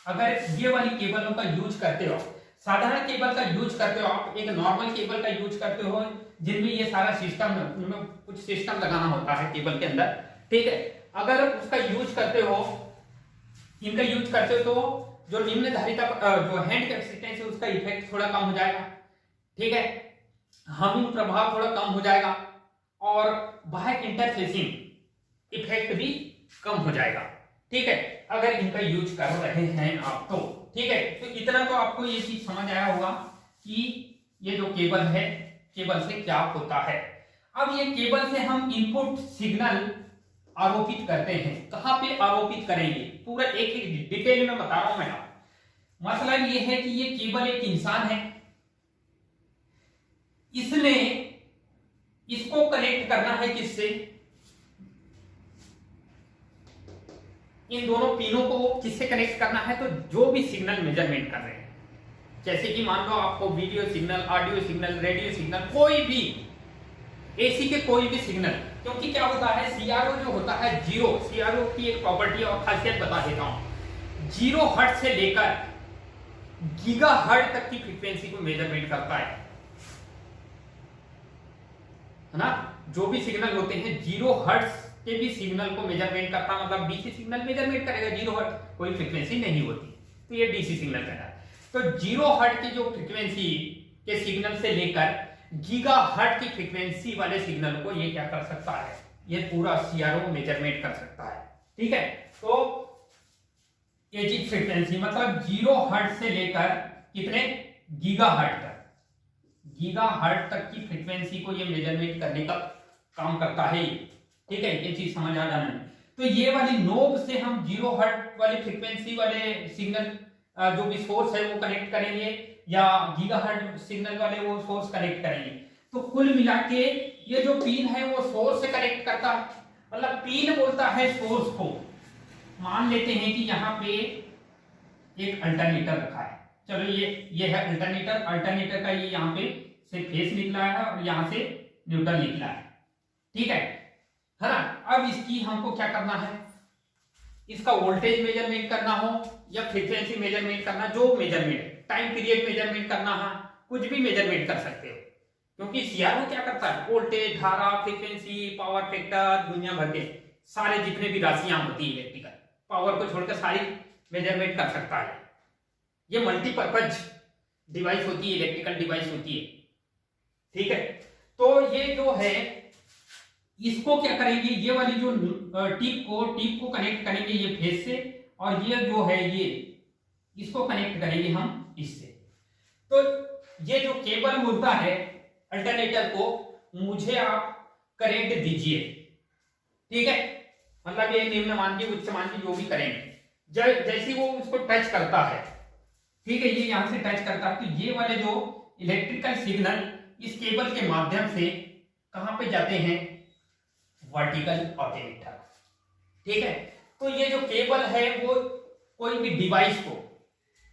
अगर ये वाली केबलों का यूज करते हो। साधारण केबल का यूज करते हो आप, एक नॉर्मल केबल का यूज करते हो जिनमें ये सारा सिस्टम, उनमें कुछ सिस्टम लगाना होता है केबल के अंदर, ठीक है। अगर उसका यूज करते हो, इनका यूज करते हो, तो जो निम्न धारिता जो हैंड कैपेसिटेंस है उसका इफेक्ट थोड़ा कम हो जाएगा, ठीक है, हमिंग प्रभाव थोड़ा कम हो जाएगा और बाह्य इंटरफेसिंग इफेक्ट भी कम हो जाएगा, ठीक है, अगर इनका यूज कर रहे हैं आप तो, ठीक है। तो इतना तो आपको ये चीज समझ आया होगा कि ये जो केबल है, केबल से क्या होता है। अब ये केबल से हम इनपुट सिग्नल आरोपित करते हैं, कहां पे आरोपित करेंगे पूरा एक एक डिटेल में बता रहा हूं मैं आपको। मसला ये है कि ये केबल एक इंसान है, इसने इसको कनेक्ट करना है किससे, इन दोनों पिनों को किससे कनेक्ट करना है, तो जो भी सिग्नल मेजरमेंट कर रहे हैं, जैसे कि मान लो आपको video signal, audio signal, radio signal, कोई भी एसी के कोई भी सिग्नल, क्योंकि क्या होता है सीआरओ जो होता है जीरो, सीआरओ की एक प्रॉपर्टी और खासियत बता देता हूं, 0 हर्ट्ज से लेकर गीगा हर्ट्ज तक की फ्रीक्वेंसी को मेजरमेंट करता है ना। जो भी सिग्नल होते हैं 0 हर्ट्ज के भी सिग्नल को मेजरमेंट करता, मतलब डीसी सिग्नल मेजरमेंट करेगा 0 हर्ट्ज, कोई फ्रीक्वेंसी नहीं होती तो ये डीसी सिग्नल कहता है। तो 0 हर्ट्ज की जो फ्रीक्वेंसी के सिग्नल से लेकर गीगा हर्ट्ज की फ्रीक्वेंसी वाले सिग्नल को ये क्या कर सकता है, ये पूरा सीआरओ मेजरमेंट कर सकता है, ठीक है। तो ये चीज फ्रीक्वेंसी मतलब 0 हर्ट्ज से लेकर कितने गीगा हर्ट्ज तक, गीगा हर्ट्ज तक की फ्रीक्वेंसी को ये मेजरमेंट करने का काम करता है, ठीक है। ये चीज समझ आ जाना। तो ये वाली नोब से हम 0 हर्ट्ज वाली फ्रीक्वेंसी वाले सिग्नल जो भी सोर्स है वो कनेक्ट करेंगे, या गीगाहर्ट्ज सिग्नल वाले वो सोर्स कनेक्ट करेंगे। तो कुल मिला के ये जो पिन है वो सोर्स से कनेक्ट करता है, मतलब पिन बोलता है सोर्स को। मान लेते हैं कि यहाँ पे एक अल्टरनेटर रखा है, चलो ये है अल्टरनेटर, अल्टरनेटर का ये यहाँ पे से फेस निकला है और यहाँ से न्यूट्रल निकला है, ठीक है ना। अब इसकी हमको क्या करना है, इसका वोल्टेज मेजरमेंट करना हो या फ्रीक्वेंसी मेजरमेंट करना, जो मेजरमेंट, टाइम पीरियड मेजरमेंट करना है, कुछ भी मेजरमेंट कर सकते हो, क्योंकि सीआरओ क्या करता है, वोल्टेज, धारा, फ्रीक्वेंसी, पावर फैक्टर, दुनिया भर के सारे जितने भी राशियां होती है इलेक्ट्रिकल पावर को छोड़कर सारी मेजरमेंट कर सकता है। ये मल्टीपर्पज डिवाइस होती है, इलेक्ट्रिकल डिवाइस होती है, ठीक है। तो ये जो है इसको क्या करेंगे, ये वाली जो टिप को कनेक्ट करेंगे ये फेस से, और ये जो है ये इसको कनेक्ट करेंगे हम इससे। तो ये जो केबल बोलता है अल्टरनेटर को, मुझे आप करंट दीजिए, ठीक है, मतलब ये निम्न मान की उच्च मान की जो भी करेंट जैसे वो उसको टच करता है, ठीक है, ये यहां से टच करता है, तो ये वाले जो इलेक्ट्रिकल सिग्नल इस केबल के माध्यम से कहां पे जाते हैं, वर्टिकल ऑल्टरनेटर, ठीक है। तो ये जो केबल है वो कोई भी डिवाइस को,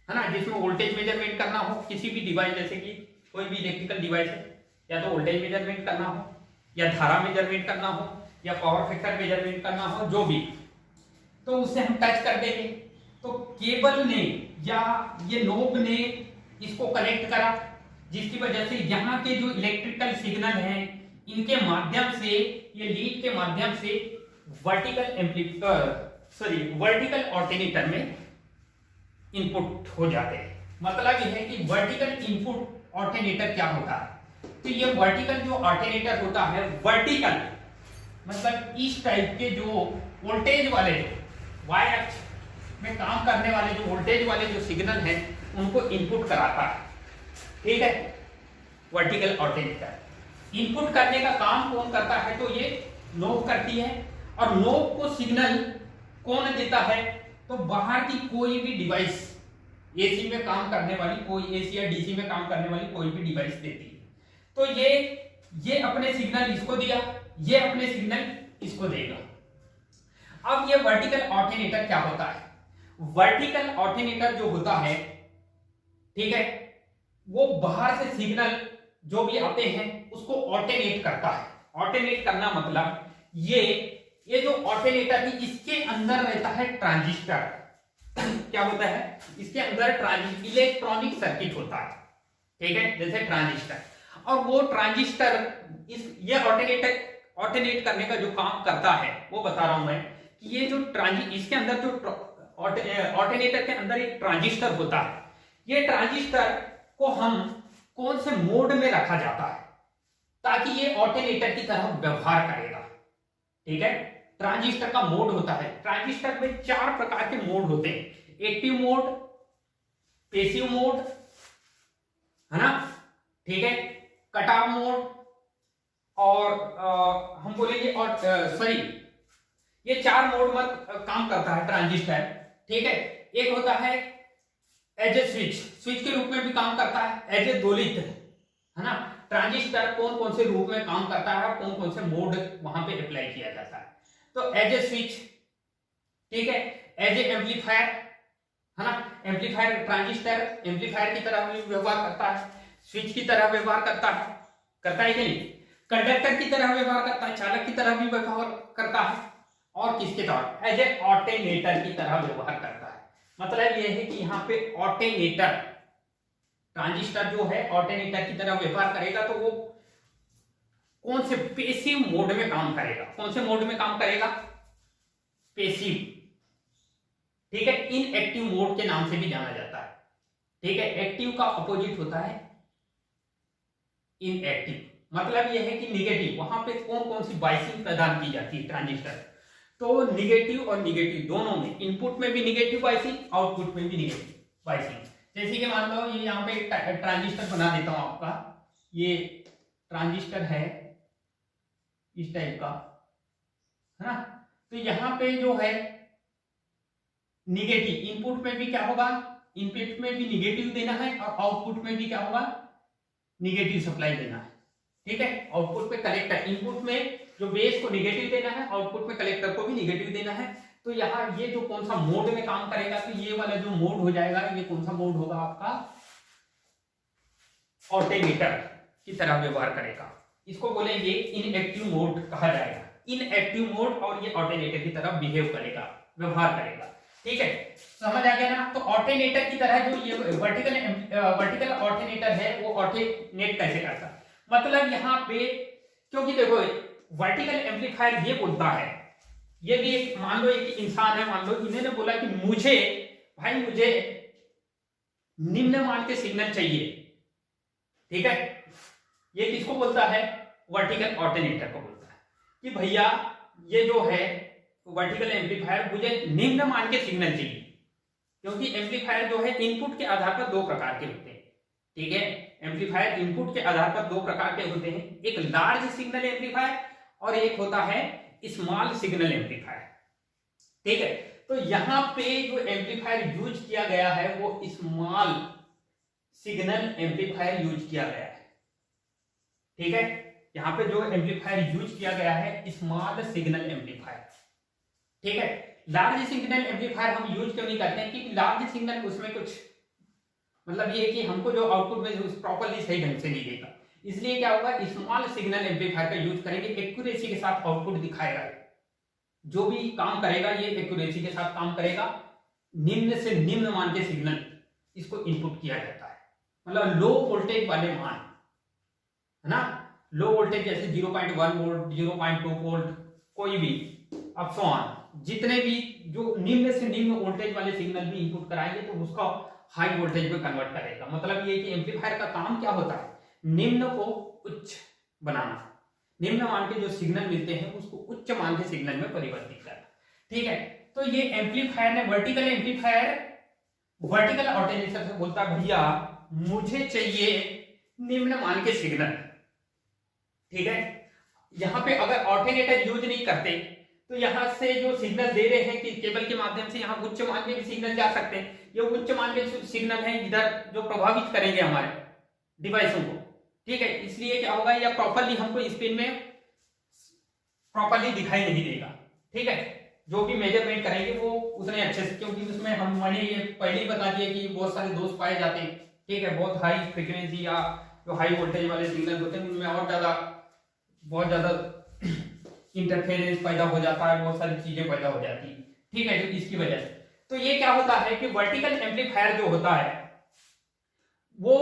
है ना, जिसमें वोल्टेज मेजरमेंट करना हो, किसी भी डिवाइस, जैसे कि कोई भी इलेक्ट्रिकल डिवाइस है, या तो वोल्टेज मेजरमेंट करना हो, या धारा मेजरमेंट करना हो, या पावर फैक्टर मेजरमेंट करना हो, जो भी, तो उससे हम टच कर देंगे। तो केबल ने या ये नोब ने इसको कनेक्ट करा, जिसकी वजह से यहाँ के जो इलेक्ट्रिकल सिग्नल हैं इनके माध्यम से, ये लीड के माध्यम से वर्टिकल ऑल्टरनेटर में इनपुट हो जाते हैं। मतलब यह है कि वर्टिकल इनपुट ऑल्टरनेटर क्या होता है, तो ये वर्टिकल जो ऑल्टरनेटर होता है, वर्टिकल मतलब इस टाइप के जो वोल्टेज वाले वाई अक्ष में काम करने वाले जो वोल्टेज वाले जो सिग्नल हैं उनको इनपुट कराता है, ठीक है, वर्टिकल ऑल्टरनेटर। इनपुट करने का काम कौन करता है, तो ये नोब करती है, और नोब को सिग्नल कौन देता है, तो बाहर की कोई भी डिवाइस, एसी में काम करने वाली कोई, एसी या डीसी में काम करने वाली कोई भी डिवाइस देती है। तो ये अपने सिग्नल इसको दिया, ये अपने सिग्नल इसको देगा। अब ये वर्टिकल ऑल्टरनेटर क्या होता है, वर्टिकल ऑल्टरनेटर जो होता है, ठीक है, वो बाहर से सिग्नल जो भी आते हैं उसको ऑल्टरनेट करता है। ऑल्टरनेट करना मतलब ये जो ऑल्टरनेटर है इसके अंदर रहता है ट्रांजिस्टर। क्या होता है, इसके अंदर इलेक्ट्रॉनिक सर्किट होता है, ठीक है, जैसे ट्रांजिस्टर। और वो ट्रांजिस्टर ये ऑल्टरनेट करने का जो काम करता है वो बता रहा हूं मैं, कि ये जो इसके अंदर जो ऑल्टरनेटर के अंदर एक ट्रांजिस्टर होता है, ये ट्रांजिस्टर को हम कौन से मोड में रखा जाता है ताकि ये ऑल्टरनेटर की तरह व्यवहार करेगा, ठीक है। ट्रांजिस्टर का मोड होता है, ट्रांजिस्टर में 4 प्रकार के मोड होते हैं, एक्टिव मोड, पैसिव मोड, है ना, ठीक है, कट ऑफ मोड, और हम बोलेंगे और सॉरी, ये 4 मोड में काम करता है ट्रांजिस्टर, ठीक है। एक होता है एज ए स्विच के रूप में भी काम करता है, एज ए दोलित, है ना। ट्रांजिस्टर कौन कौन से रूप में काम करता है और कौन कौन से मोड वहां पे अप्लाई किया जाता है, तो एज ए स्विच, ठीक है, एज ए एम्पलीफायर, है ना, एम्पलीफायर, ट्रांजिस्टर एम्पलीफायर की तरह भी व्यवहार करता है, स्विच की तरह व्यवहार करता है कि नहीं, कंडक्टर की तरह व्यवहार करता है, चालक की तरह भी व्यवहार करता है, और किसके तरह, एज ए ऑल्टरनेटर की तरह व्यवहार करता है। मतलब यह है कि यहाँ पे ऑल्टरनेटर, ट्रांजिस्टर जो है ऑल्टरनेटर की तरह व्यवहार करेगा, तो वो कौन से पैसिव मोड में काम करेगा, कौन से मोड में काम करेगा, पैसिव, ठीक है, इनएक्टिव मोड के नाम से भी जाना जाता है, ठीक है। एक्टिव का अपोजिट होता है इनएक्टिव, मतलब यह है कि निगेटिव, वहां पे कौन कौन सी बाइसिंग प्रदान की जाती है ट्रांजिस्टर, तो निगेटिव और निगेटिव दोनों में, इनपुट में भी निगेटिव बाइसिंग, आउटपुट में भी निगेटिव बाइसिंग। जैसे कि मान लो ये यहाँ पे ट्रांजिस्टर बना देता हूं आपका, ये ट्रांजिस्टर है इस टाइप का, है ना, तो यहाँ पे जो है निगेटिव, इनपुट में भी क्या होगा, इनपुट में भी निगेटिव देना है, और आउटपुट में भी क्या होगा, निगेटिव सप्लाई देना है, ठीक है। आउटपुट पे कलेक्टर, इनपुट में जो बेस को निगेटिव देना है, आउटपुट में कलेक्टर को भी निगेटिव देना है। तो यहाँ ये जो कौन सा मोड में काम करेगा, तो ये वाला जो मोड हो जाएगा, ये कौन सा मोड होगा आपका, ऑल्टरनेटर की तरह व्यवहार करेगा, इसको बोलेंगे इनएक्टिव मोड कहा जाएगा, इनएक्टिव मोड, और ये ऑल्टरनेटर की तरह बिहेव करेगा, व्यवहार करेगा, ठीक है, समझ आ गया ना। तो ऑल्टरनेटर की तरह जो ये वर्टिकल ऑल्टरनेटर है वो ऑल्टरनेट कैसे करता है, मतलब यहाँ पे, क्योंकि देखो वर्टिकल एम्पलीफायर ये बोलता है, ये भी एक, मान लो एक इंसान है, मान लो इन्होंने बोला कि मुझे निम्न मान के सिग्नल चाहिए, ठीक है, ये किसको बोलता है, वर्टिकल ऑल्टरनेटर को बोलता है कि भैया ये जो है वर्टिकल एम्पलीफायर, मुझे निम्न मान के सिग्नल चाहिए, क्योंकि एम्पलीफायर जो है इनपुट के आधार पर 2 प्रकार के होते हैं, ठीक है, एम्पलीफायर इनपुट के आधार पर 2 प्रकार के होते हैं, एक लार्ज सिग्नल एम्पलीफायर और एक होता है स्मॉल सिग्नल एम्पलीफायर, ठीक है। तो यहां पे जो एम्पलीफायर यूज किया गया है वो स्मॉल सिग्नल एम्पलीफायर यूज किया गया है, ठीक है, यहां पे जो एम्पलीफायर यूज किया गया है स्मॉल सिग्नल एम्पलीफायर, ठीक है। लार्ज सिग्नल एम्पलीफायर हम यूज क्यों नहीं करते हैं, क्योंकि लार्ज सिग्नल उसमें कुछ मतलब ये है कि हमको जो आउटपुट में प्रॉपर्ली सही ढंग से नहीं देगा, इसलिए क्या होगा, स्मॉल सिग्नल एम्पलीफायर का यूज करेंगे, एक्यूरेसी के साथ आउटपुट दिखाएगा, जो भी काम करेगा ये एक्यूरेसी के साथ काम करेगा, निम्न से निम्न मान के सिग्नल इसको इनपुट किया जाता है, मतलब लो वोल्टेज वाले मान, है ना, लो वोल्टेज जैसे 0.1 वोल्ट, 0.2 वोल्ट, कोई भी अप सो ऑन, जितने भी जो निम्न से निम्न वोल्टेज वाले सिग्नल भी इनपुट कराएंगे तो उसका हाई वोल्टेज में कन्वर्ट करेगा। मतलब ये कि एम्पलीफायर का काम क्या होता है, निम्न को उच्च बनाना, निम्न मान के जो सिग्नल मिलते हैं उसको उच्च मान के सिग्नल में परिवर्तित करना, ठीक है। तो ये एम्पलीफायर ने वर्टिकल एम्पलीफायर वर्टिकल ऑल्टरनेटर से बोलता है भैया मुझे चाहिए निम्न मान के सिग्नल। ठीक है, यहां पे अगर ऑल्टरनेटर यूज नहीं करते तो यहां से जो सिग्नल दे रहे हैं कि केबल के माध्यम से यहां उच्च मान के भी सिग्नल जा सकते हैं। ये उच्च मान के सिग्नल है इधर जो प्रभावित करेंगे हमारे डिवाइसों को। ठीक है, इसलिए क्या होगा या प्रॉपरली हमको स्क्रीन में प्रॉपरली दिखाई नहीं देगा। ठीक है, जो भी मेजरमेंट करेंगे वो उतने अच्छे से, क्योंकि उसमें मैंने ये पहले ही बता दिया कि बहुत सारे दोष पाए जाते हैं। ठीक है, बहुत हाई फ्रीक्वेंसी या जो हाई वोल्टेज वाले सिग्नल होते हैं उनमें और बहुत ज्यादा इंटरफेरेंस पैदा हो जाता है, बहुत सारी चीजें पैदा हो जाती है। ठीक है, जो इसकी वजह से तो ये क्या होता है कि वर्टिकल एम्पलीफायर जो होता है वो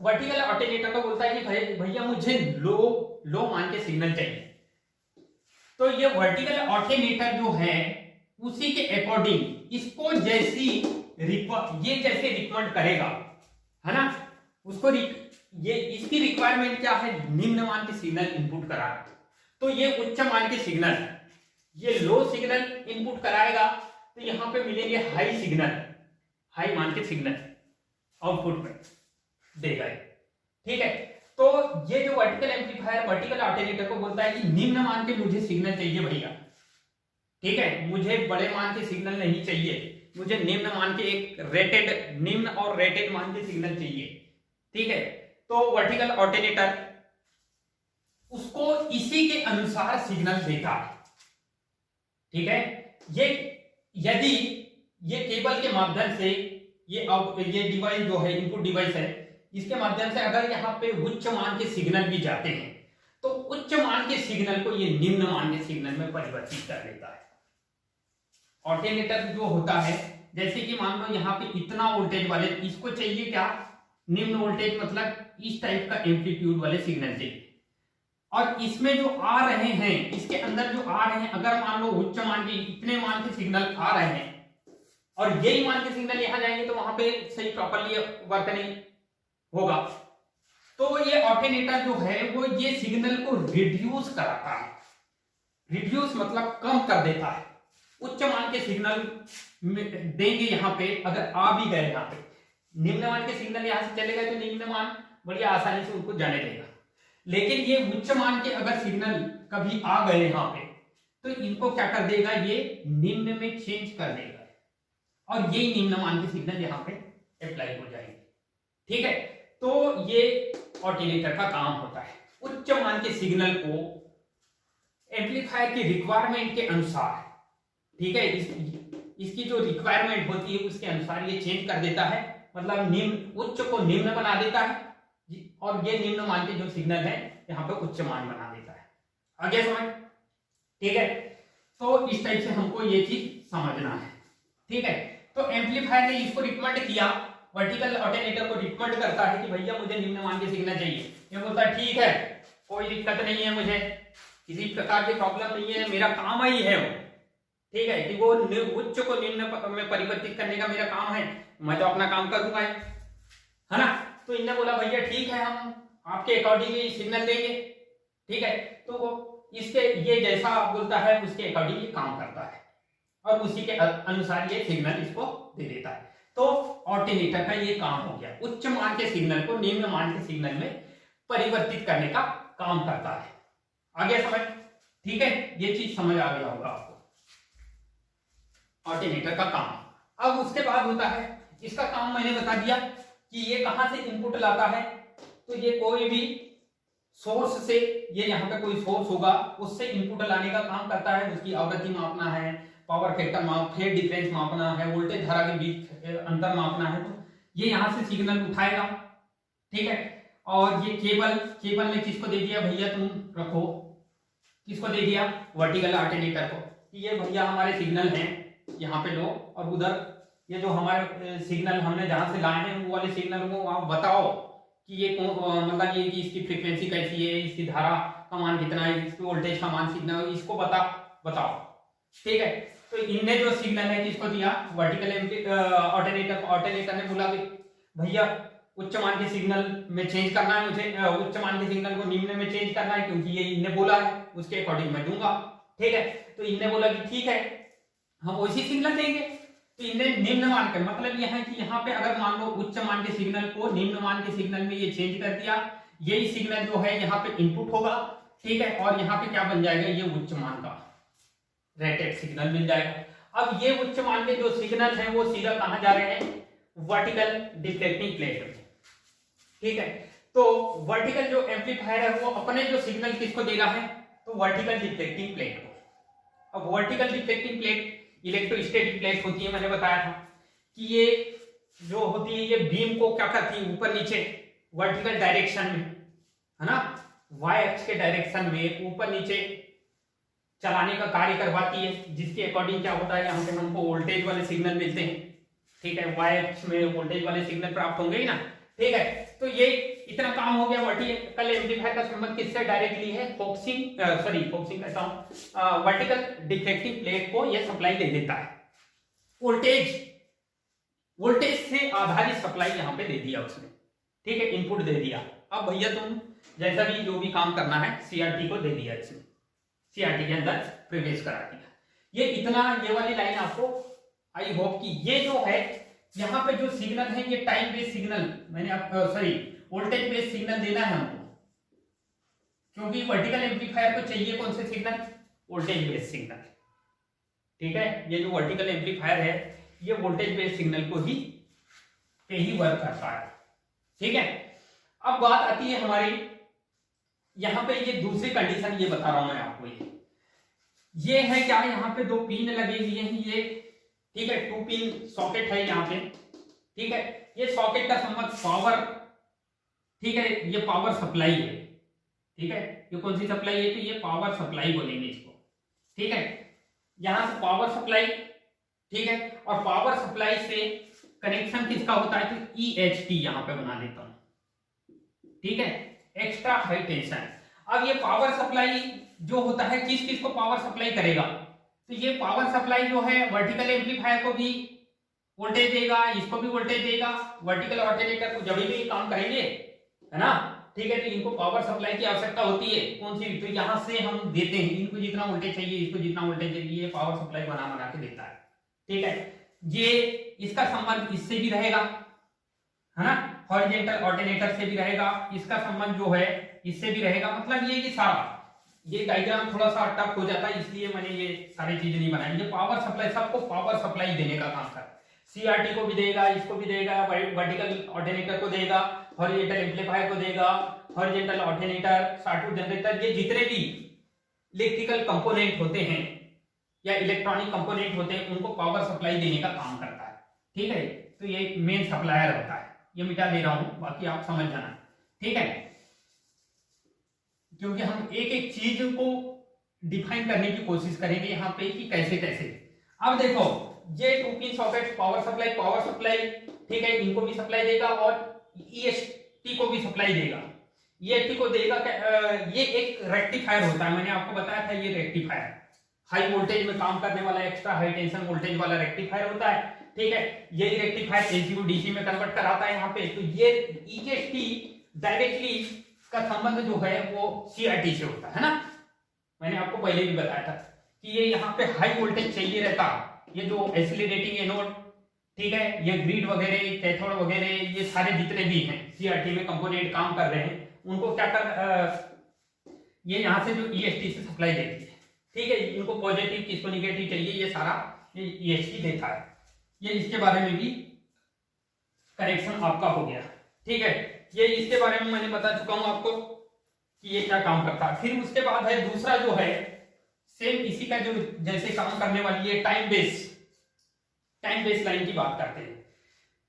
वर्टिकल ऑल्टरनेटर को बोलता है कि भैया मुझे लो मान के सिग्नल चाहिए। तो ये वर्टिकल ऑल्टरनेटर जो है उसी के अकॉर्डिंग इसको जैसे रिकमेंड करेगा, है ना, उसको ये इसकी रिक्वायरमेंट क्या है, निम्न मान के सिग्नल इनपुट कराना। तो ये उच्च मान के सिग्नल, ये लो सिग्नल इनपुट कराएगा तो यहां पे मिलेंगे हाई सिग्नल, हाई मान के सिग्नल आउटपुट में देगा। ठीक है, तो ये जो वर्टिकल एम्पलीफायर वर्टिकल ऑल्टरनेटर को बोलता है कि निम्न मान के मुझे सिग्नल चाहिए भैया। ठीक है, मुझे बड़े मान के सिग्नल नहीं चाहिए, मुझे निम्न मान के एक निम्न और रेटेड मान के सिग्नल चाहिए। ठीक है, तो वर्टिकल ऑल्टरनेटर उसको इसी के अनुसार सिग्नल देता है। ठीक है, ये यदि ये केबल के माध्यम से ये डिवाइस जो है इनपुट डिवाइस है, इसके माध्यम से अगर यहाँ पे उच्च मान के सिग्नल भी जाते हैं तो उच्च मान के सिग्नल को ये निम्न मान के सिग्नल में परिवर्तित कर लेता है। ऑल्टरनेटर जो होता है, जैसे कि मान लो यहाँ पे इतना वोल्टेज वाले, इसको चाहिए क्या, निम्न वोल्टेज मतलब इस टाइप का एम्पलीट्यूड वाले सिग्नल चाहिए। और इसमें जो आ रहे हैं, इसके अंदर जो आ रहे हैं, अगर मान लो उच्च मान के इतने मान के सिग्नल आ रहे हैं और यही मान के सिग्नल यहां जाएंगे तो वहां पे सही प्रॉपरली वर्क नहीं होगा। तो ये ऑल्टरनेटर जो है वो ये सिग्नल को रिड्यूस कराता है। रिड्यूस मतलब कम कर देता है। उच्च मान के सिग्नल देंगे यहाँ पे, अगर आ भी गए यहाँ पे, निम्न मान के सिग्नल यहां से चले गए तो निम्न मान बड़ी आसानी से उनको जाने देगा। लेकिन ये उच्च मान के अगर सिग्नल कभी आ गए यहाँ पे तो इनको क्या कर देगा, ये निम्न में चेंज कर देगा और यही निम्न मान के सिग्नल यहाँ पे अप्लाई हो जाएंगे। ठीक है, तो ये ऑल्टरनेटर का काम होता है उच्च मान के सिग्नल को एम्पलीफायर की रिक्वायरमेंट के अनुसार, ठीक है, इसकी जो रिक्वायरमेंट होती है उसके अनुसार ये चेंज कर देता है। मतलब निम्न उच्च को निम्न बना देता है और ये निम्न मान के जो सिग्नल है यहाँ पे उच्च मान बना देता है। आगे समझ? ठीक है, तो इस टाइप से हमको ये चीज समझना है। ठीक है, तो एम्पलीफायर ने इसको रिकमेंड किया, वर्टिकल ऑल्टरनेटर को रिकमेंड करता है कि भैया मुझे निम्न मान के सिग्नल चाहिए। ये बोलता है ठीक है, कोई दिक्कत नहीं है, मुझे किसी प्रकार की प्रॉब्लम नहीं है, मेरा काम ही है वो। ठीक है, कि वो उच्च को निम्न में परिवर्तित करने का मेरा काम है, मैं तो अपना काम करूंगा, है ना। तो इन्होंने बोला भैया ठीक है, हम आपके अकॉर्डिंग सिग्नल देंगे। ठीक है, तो वो इसके ये जैसा आप बोलता है उसके अकॉर्डिंग ये काम करता है और उसी के अनुसार ये सिग्नल इसको दे देता है। तो ऑल्टरनेटर का ये काम हो गया, उच्च मान के सिग्नल को निम्न मान के सिग्नल में परिवर्तित करने का काम करता है। आगे समझ? ठीक है, ये चीज समझ आ गया होगा आपको ऑल्टरनेटर का काम। अब उसके बाद होता है इसका काम, मैंने बता दिया कि ये कहां से इनपुट लाता है। तो ये कोई भी सोर्स से, ये यहाँ पे कोई सोर्स होगा उससे इनपुट लाने का काम करता है। उसकी आवृत्ति मापना है, पावर फैक्टर फेज डिफरेंस मापना है, वोल्टेज धारा के बीच अंतर मापना है, तो ये यहाँ से सिग्नल उठाएगा। ठीक है, और ये केबल ने किसको दे दिया, भैया तुम रखो, किसको दे दिया, वर्टिकल ऑल्टरनेटर को, कि ये भैया हमारे सिग्नल हैं, यहाँ पे लो, और उधर ये जो हमारे सिग्नल हमने जहां से लाए हैं वो वाले सिग्नल को आप बताओ कि ये मतलब ये कि इसकी फ्रीक्वेंसी कैसी है, इसकी धारा का मान कितना है, इसकी वोल्टेज का मान कितना है, इसको बताओ। ठीक है, तो इनने जो सिग्नल है किसको दिया, वर्टिकल ऑल्टरनेटर ने बोला कि भैया उच्च मान के सिग्नल में चेंज करना है मुझे, उच्च मान के सिग्नल को निम्न में चेंज करना है, क्योंकि ये इनने बोला है उसके अकॉर्डिंग मैं दूंगा। ठीक है, तो इनने बोला कि ठीक है, हम वैसी सिग्नल देंगे। तो इन्हें निम्न मान कर मतलब यह है कि यहाँ पे अगर मान लो उच्च मान के सिग्नल को निम्न मान के सिग्नल में ये चेंज कर दिया, यही सिग्नल जो है यहाँ पे इनपुट होगा, ठीक है, और यहाँ पे क्या बन जाएगा, ये उच्च मान का रेटेड सिग्नल मिल जाएगा। अब ये उच्च मान के जो सिग्नल है वो सीधा कहाँ जा रहे हैं, वर्टिकल डिफ्लेक्टिंग प्लेट में, ठीक है। तो वर्टिकल जो एम्पलीफायर है वो अपने जो सिग्नल किसको दे रहा है, तो वर्टिकल डिफ्लेक्टिंग प्लेट को। अब vertical deflecting plate electrostatic plate होती है, मैंने बताया था कि ये जो होती है ये बीम को क्या करती है, ऊपर नीचे वर्टिकल डायरेक्शन में, है ना, वाई अक्ष के डायरेक्शन में ऊपर नीचे चलाने का कार्य करवाती है, जिसके अकॉर्डिंग क्या होता है, यहाँ पे हमको वोल्टेज वाले सिग्नल मिलते हैं, ठीक है, वाई अक्ष में वोल्टेज वाले सिग्नल प्राप्त होंगे ही ना, ठीक है। तो ये इतना काम हो गया। वर्टिकल एम्पलीफायर का संबंध किससे डायरेक्टली है, फोकसिंग कहता हूं, वर्टिकल डिफ्लेक्टिंग प्लेट को ये सप्लाई दे देता है, वोल्टेज से आधारित सप्लाई यहाँ पे दे दिया उसने, ठीक है, इनपुट दे दिया। अब भैया तुम जैसा भी जो भी काम करना है सीआरटी को दे दिया, इसने सीआरटी के अंदर प्रवेश करा दिया। ये इतना, ये वाली लाइन आपको आई होप कि ये जो है यहाँ पे जो सिग्नल है ये टाइम बेस्ड सिग्नल, मैंने वोल्टेज बेस्ड सिग्नल देना है हमको, क्योंकि वर्टिकल एम्पलीफायर को चाहिए कौन से सिग्नल, वोल्टेज बेस्ड सिग्नल, ठीक है। ये जो वर्टिकल एम्पलीफायर है ये वोल्टेज बेस्ड सिग्नल को ही पे ही वर्क करता है, ठीक है। अब बात आती है हमारी यहाँ पे ये दूसरी कंडीशन, ये बता रहा हूं मैं आपको, ये है क्या, यहाँ पे दो पिन लगे हुए हैं ये, ठीक है, 2 पिन सॉकेट है यहाँ पे, ठीक है। ये सॉकेट का संबंध पावर, ठीक है, ये पावर सप्लाई है, ठीक है, ये कौन सी सप्लाई है, तो ये पावर सप्लाई बोलेंगे इसको, ठीक है। यहां से पावर सप्लाई, ठीक है, और पावर सप्लाई से कनेक्शन किसका होता है, तो EHT यहां पे बना देता हूं, ठीक है, एक्स्ट्रा हाई टेंशन। अब ये पावर सप्लाई जो होता है किस किस को पावर सप्लाई करेगा, तो ये पावर सप्लाई जो है वर्टिकल एम्पलीफायर को भी वोल्टेज देगा, इसको भी वोल्टेज देगा, वर्टिकल ऑल्टरनेटर को जब भी काम करेंगे, है ना, ठीक है। तो इनको पावर सप्लाई की आवश्यकता होती है, कौन सी, तो यहां से हम देते हैं, इनको जितना वोल्टेज चाहिए, इसको जितना वोल्टेज चाहिए, ये पावर सप्लाई बना के देता है, ठीक है। ये इसका संबंध इससे भी रहेगा, है ना, हॉरिजॉन्टल ऑल्टरनेटर से भी रहेगा, इसका संबंध जो है इससे भी रहेगा। मतलब ये सारा ये डायग्राम थोड़ा सा टफ हो जाता है, इसलिए मैंने ये सारी चीजें नहीं बनाई। ये पावर सप्लाई, सबको पावर सप्लाई देने का काम कर, सीआरटी को भी देगा, इसको भी देगा, वर्टिकल ऑल्टरनेटर को देगा, हॉरिजॉन्टल एम्पलीफायर को देगा, हॉरिजॉन्टल ऑल्टरनेटर, साटू जनरेटर, ये जितने भी इलेक्ट्रिकल कंपोनेंट होते हैं या इलेक्ट्रॉनिक कंपोनेंट होते हैं उनको पावर सप्लाई देने का काम करता है, ठीक है। तो ये मेन सप्लायर होता है, ये मिटा दे रहा हूं, बाकी आप समझ जाना, ठीक है, क्योंकि हम एक एक चीज को डिफाइन करने की कोशिश करेंगे यहाँ पे कि कैसे कैसे। अब देखो ये 2 पिन सॉकेट पावर सप्लाई, ठीक है, इनको भी सप्लाई देगा और EHT को भी सप्लाई देगा। EHT को देगा ये एक रेक्टिफायर होता है, मैंने आपको बताया था, ये रेक्टिफायर हाई वोल्टेज में काम करने वाला एक्स्ट्रा हाई टेंशन वोल्टेज वाला रेक्टिफायर होता है, ठीक है। यही रेक्टिफायर AC को DC में कन्वर्ट कराता है यहाँ पे। तो ये EHT डायरेक्टली का संबंध जो है वो CRT से होता है ना, मैंने आपको पहले भी बताया था कि ये यहाँ पे हाई वोल्टेज चाहिए रहता, ये जो एक्सीलरेटिंग एनोड, ठीक है, ये ग्रिड वगैरह, कैथोड वगैरह, ये सारे जितने भी हैं CRT में कंपोनेंट काम कर रहे हैं, उनको क्या कर ये यहाँ से जो EHT से सप्लाई देती है, ठीक है। इनको पॉजिटिव किसको निगेटिव चाहिए, ये सारा ये EHT देता है। ये इसके बारे में भी कनेक्शन आपका हो गया, ठीक है। ये इसके बारे में मैंने बता चुका हूं आपको कि ये क्या काम करता है। फिर उसके बाद है दूसरा जो है सेम इसी का जो जैसे काम करने वाली है टाइम बेस लाइन की बात करते हैं।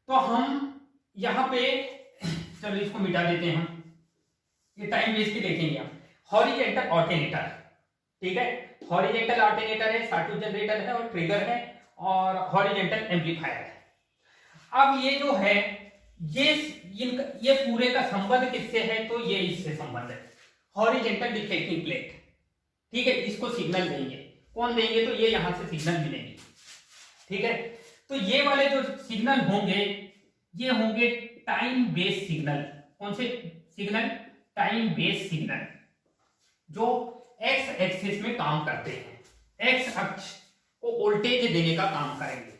तो हम यहाँ पे चलो इसको मिटा देते हैं, हम ये टाइम बेस की देखेंगे हम। हॉरिजॉन्टल ऑल्टरनेटर, ठीक है, हॉरिजॉन्टल ऑल्टरनेटर है, साटू जनरेटर है और ट्रिगर है और हॉरिजॉन्टल एम्पलीफायर है। अब ये जो है ये पूरे का संबंध किससे है, तो ये इससे संबंध है, हॉरिजॉन्टल डिफ्लेक्टिंग प्लेट, ठीक है। इसको सिग्नल देंगे, कौन देंगे, तो ये यहां से सिग्नल मिलेंगे, ठीक है। तो ये वाले जो सिग्नल होंगे ये होंगे टाइम बेस्ड सिग्नल। कौन से सिग्नल, टाइम बेस्ड सिग्नल, जो एक्स एक्सिस में काम करते हैं, एक्स अक्ष को वोल्टेज देने का काम करेंगे।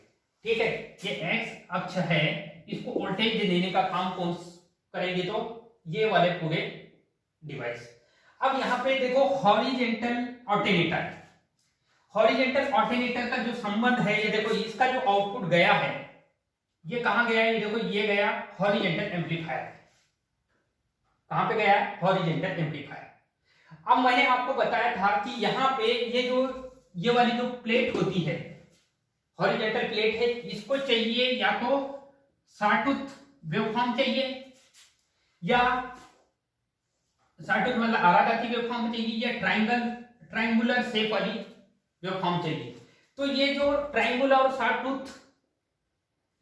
ठीक है, ये एक्स अक्ष है, इसको वोल्टेज देने का काम कौन करेंगे, तो ये वाले पूरे डिवाइस। अब यहाँ पे देखो हॉरिजेंटल ऑल्टरनेटर, हॉरिजेंटल ऑल्टरनेटर का जो संबंध है, ये देखो इसका जो आउटपुट गया है ये कहां गया है, ये देखो ये गया हॉरिजेंटल एम्पलीफायर। कहां पे गया है, हॉरिजेंटल एम्पलीफायर। अब मैंने आपको बताया था कि यहाँ पे ये वाली जो प्लेट होती है, हॉरिजेंटल प्लेट है, इसको चाहिए या तो सॉटूथ वेवफॉर्म चाहिए, या सॉटूथ मतलब आरागति वेवफॉर्म चाहिए, या ट्रायंगुलर शेप वाली वेवफॉर्म चाहिए। तो ये जो ट्रायंगुलर और सॉटूथ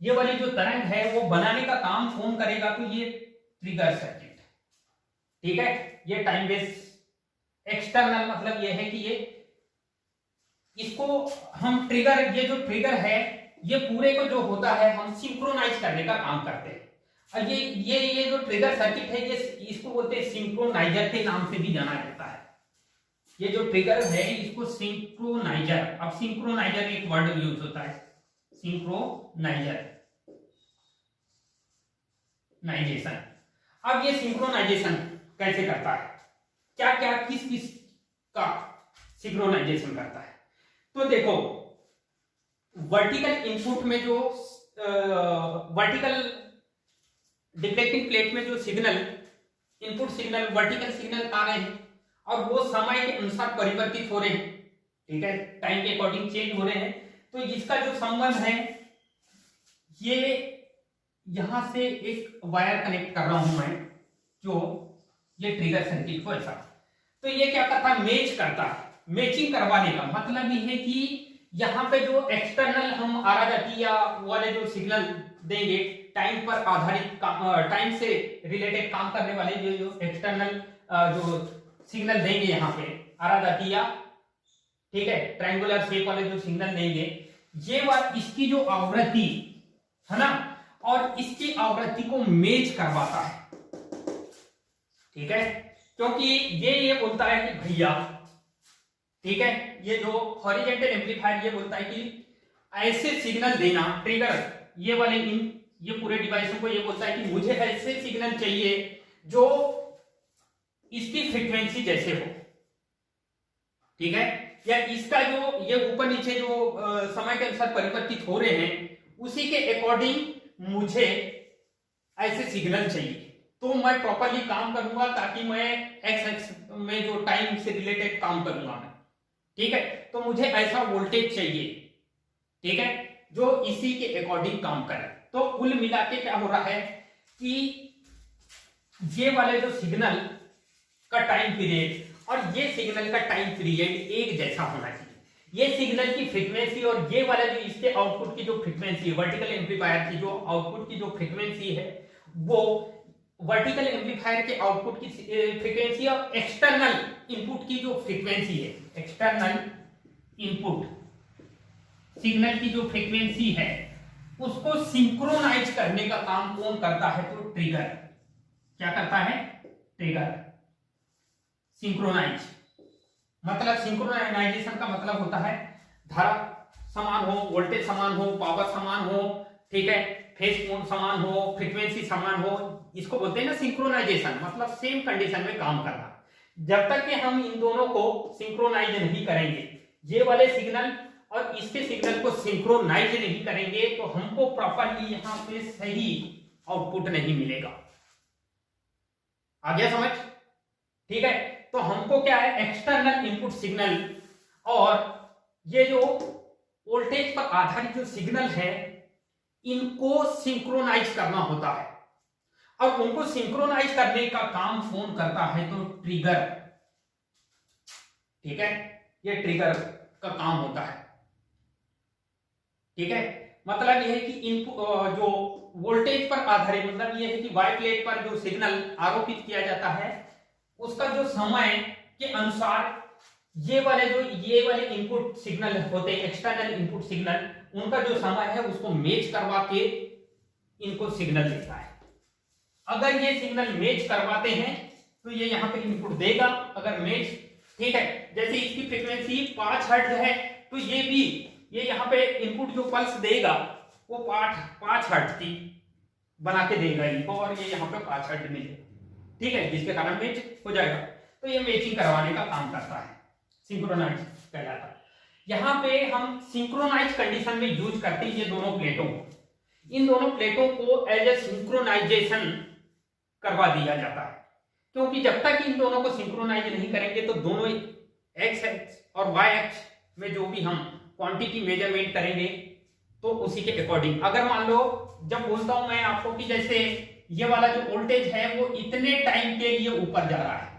ये वाली जो तरंग है वो बनाने का काम कौन करेगा, तो ये ट्रिगर सर्किट। ठीक है, ये टाइम बेस एक्सटर्नल मतलब ये है कि ये इसको हम ट्रिगर, ये जो ट्रिगर है ये पूरे को जो होता है हम सिंक्रोनाइज करने का काम करते हैं। और ये जो ट्रिगर सर्किट है ये इसको बोलते हैं सिंक्रोनाइजर के नाम से भी जाना जाता है। ये जो ट्रिगर है इसको सिंक्रोनाइजर, अब सिंक्रोनाइजर एक वर्ड यूज होता है, सिंक्रोनाइजर नाइजेशन। अब ये सिंक्रोनाइजेशन कैसे करता है, क्या क्या किस किस का सिंक्रोनाइजेशन करता है, तो देखो वर्टिकल इनपुट में जो वर्टिकल डिफ्लेक्टिंग प्लेट में जो signal input signal vertical signal आ रहे हैं और वो समय के अनुसार परिवर्तित हो रहे हैं, ठीक है, टाइम के अकॉर्डिंग चेंज हो रहे हैं, तो इसका जो संबंध है ये यहां से एक वायर कनेक्ट कर रहा हूं मैं, जो ये ट्रिगर सर्किट को ऐसा, तो ये क्या करता है, मैच करता है। मैचिंग करवाने का मतलब ये है कि यहाँ पे जो एक्सटर्नल हम आरागति या वाले जो सिग्नल देंगे टाइम पर आधारित, टाइम से रिलेटेड काम करने वाले जो एक्सटर्नल जो सिग्नल देंगे यहाँ पे आरागति या, ठीक है, ट्रायंगुलर शेप वाले जो सिग्नल देंगे, ये बात इसकी जो आवृत्ति है ना, और इसकी आवृत्ति को मैच करवाता है। ठीक है, क्योंकि ये बोलता है कि भैया, ठीक है, ये जो हॉरिजॉन्टल एम्पलीफायर ये बोलता है कि ऐसे सिग्नल देना, ट्रिगर ये वाले ये पूरे डिवाइसों को ये बोलता है कि मुझे ऐसे सिग्नल चाहिए जो इसकी फ्रीक्वेंसी जैसे हो, ठीक है, या इसका जो ये ऊपर नीचे जो समय के अनुसार परिवर्तित हो रहे हैं उसी के अकॉर्डिंग मुझे ऐसे सिग्नल चाहिए, तो मैं प्रॉपरली काम करूंगा ताकि मैं एक्स में जो टाइम से रिलेटेड काम करूंगा मैं, ठीक है, तो मुझे ऐसा वोल्टेज चाहिए, ठीक है, जो इसी के अकॉर्डिंग काम करे। तो कुल मिला के क्या हो रहा है कि ये वाले जो सिग्नल का टाइम पीरियड और ये सिग्नल का टाइम पीरियड एक जैसा होना चाहिए। ये सिग्नल की फ्रीक्वेंसी और ये वाला जो इसके आउटपुट की जो फ्रीक्वेंसी है, वर्टिकल एम्पलीफायर की जो आउटपुट की जो फ्रीक्वेंसी है, वो वर्टिकल एम्पलीफायर के आउटपुट की फ्रीक्वेंसी और एक्सटर्नल इनपुट की जो फ्रीक्वेंसी है, एक्सटर्नल इनपुट सिग्नल की जो फ्रीक्वेंसी है उसको सिंक्रोनाइज करने का काम कौन करता है, तो ट्रिगर। क्या करता है, ट्रिगर। सिंक्रोनाइज मतलब, सिंक्रोनाइजेशन का मतलब होता है धारा समान हो, वोल्टेज समान हो, पावर समान हो, ठीक है, फेज कोण समान हो, फ्रीक्वेंसी समान हो, इसको बोलते हैं ना सिंक्रोनाइजेशन, मतलब सेम कंडीशन में काम करना। जब तक कि हम इन दोनों को सिंक्रोनाइज नहीं करेंगे, ये वाले सिग्नल और इसके सिग्नल को सिंक्रोनाइज नहीं करेंगे, तो हमको प्रॉपरली यहां पे सही आउटपुट नहीं मिलेगा। आ गया समझ, ठीक है, तो हमको क्या है, एक्सटर्नल इनपुट सिग्नल और ये जो वोल्टेज पर आधारित जो सिग्नल है इनको सिंक्रोनाइज करना होता है, और उनको सिंक्रोनाइज करने का काम कौन करता है, तो ट्रिगर। ठीक है, ये ट्रिगर का काम होता है, ठीक है, मतलब यह है कि इनपुट जो वोल्टेज पर आधारित, मतलब यह है कि वाई प्लेट पर जो सिग्नल आरोपित किया जाता है उसका जो समय के अनुसार ये वाले इनपुट सिग्नल होते हैं, एक्सटर्नल इनपुट सिग्नल, उनका जो समय है उसको मैच करवा के इनको सिग्नल देता है। अगर ये सिग्नल मैच करवाते हैं तो ये यहाँ पे इनपुट देगा, अगर मैच, ठीक है, जैसे इसकी फ्रीक्वेंसी 5 हर्ट्ज है तो ये भी ये यहाँ पे इनपुट जो पल्स देगा वो 5 हर्ट्ज की बना के देगा इनको, और ये यहाँ पे 5 हर्ट्ज मिलेगा, ठीक है, जिसके कारण मैच हो जाएगा। तो ये मैचिंग करवाने का काम करता है, सिंक्रोनाइज कहलाता है। यहाँ पे हम सिंक्रोनाइज कंडीशन में यूज करते हैं ये दोनों प्लेटों को। इन दोनों प्लेटों को एज ए सिंक्रोनाइजेशन करवा दिया जाता है, क्योंकि जब तक इन दोनों को सिंक्रोनाइज नहीं करेंगे तो दोनों एक्स एक्स और वाई एक्स में जो भी हम क्वांटिटी मेजरमेंट करेंगे तो उसी के अकॉर्डिंग, अगर मान लो जब बोलता हूं मैं आपको कि जैसे ये वाला जो वोल्टेज है वो इतने टाइम के लिए ऊपर जा रहा है,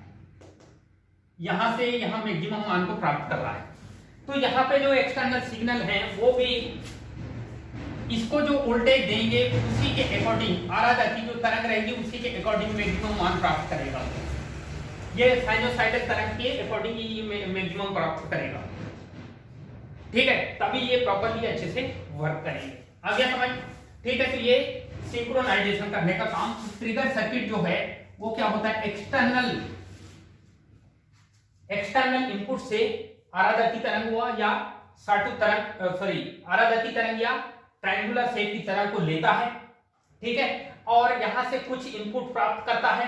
यहां से यहां मैक्सिमम मान को प्राप्त कर रहा है, तो यहाँ पे जो एक्सटर्नल सिग्नल है वो भी इसको जो वोल्टेज देंगे उसी के अकॉर्डिंग आराधति जो तरंग रहेगी उसी के अकॉर्डिंग मैक्सिमम मान प्राप्त करेगा। ये साइनोसाइडल तरंग के अकॉर्डिंग ये मैक्सिमम प्राप्त करेगा, ठीक है, तभी ये प्रॉपर्ली अच्छे से वर्क करेंगे। आ गया समझ? ठीक है, तो ये सिंक्रोनाइजेशन करने का काम। ट्रिगर सर्किट जो है वो क्या होता है, एक्सटर्नल इनपुट से आराधति तरंग हुआ या आराधति तरंग या ट्रायंगुलर शेप की तरंग को लेता है, ठीक है, और यहां से कुछ इनपुट प्राप्त करता है,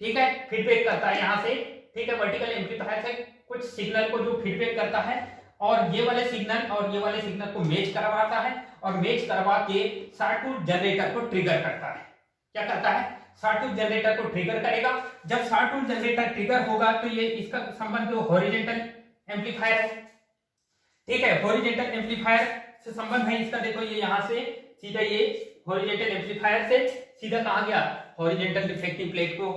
ठीक है, फीडबैक करता है यहां से, ठीक है, वर्टिकल एम्पलीफायर से कुछ सिग्नल को जो फीडबैक करता है, और ये वाले सिग्नल और ये वाले सिग्नल को मैच करवाता है, और मैच करवा के साटूथ जनरेटर को ट्रिगर करता है। क्या करता है, साटूथ जनरेटर को ट्रिगर करेगा। जब साटूथ जनरेटर ट्रिगर होगा तो ये इसका संबंध जो हॉरिजॉन्टल एम्पलीफायर है, ठीक है, हॉरिजॉन्टल एम्पलीफायर से संबंध है इसका। देखो ये यहां से सीधा ये हॉरिजॉन्टल एम्पलीफायर से सीधा कहां गया, हॉरिजॉन्टल रिफ्लेक्टिंग प्लेट को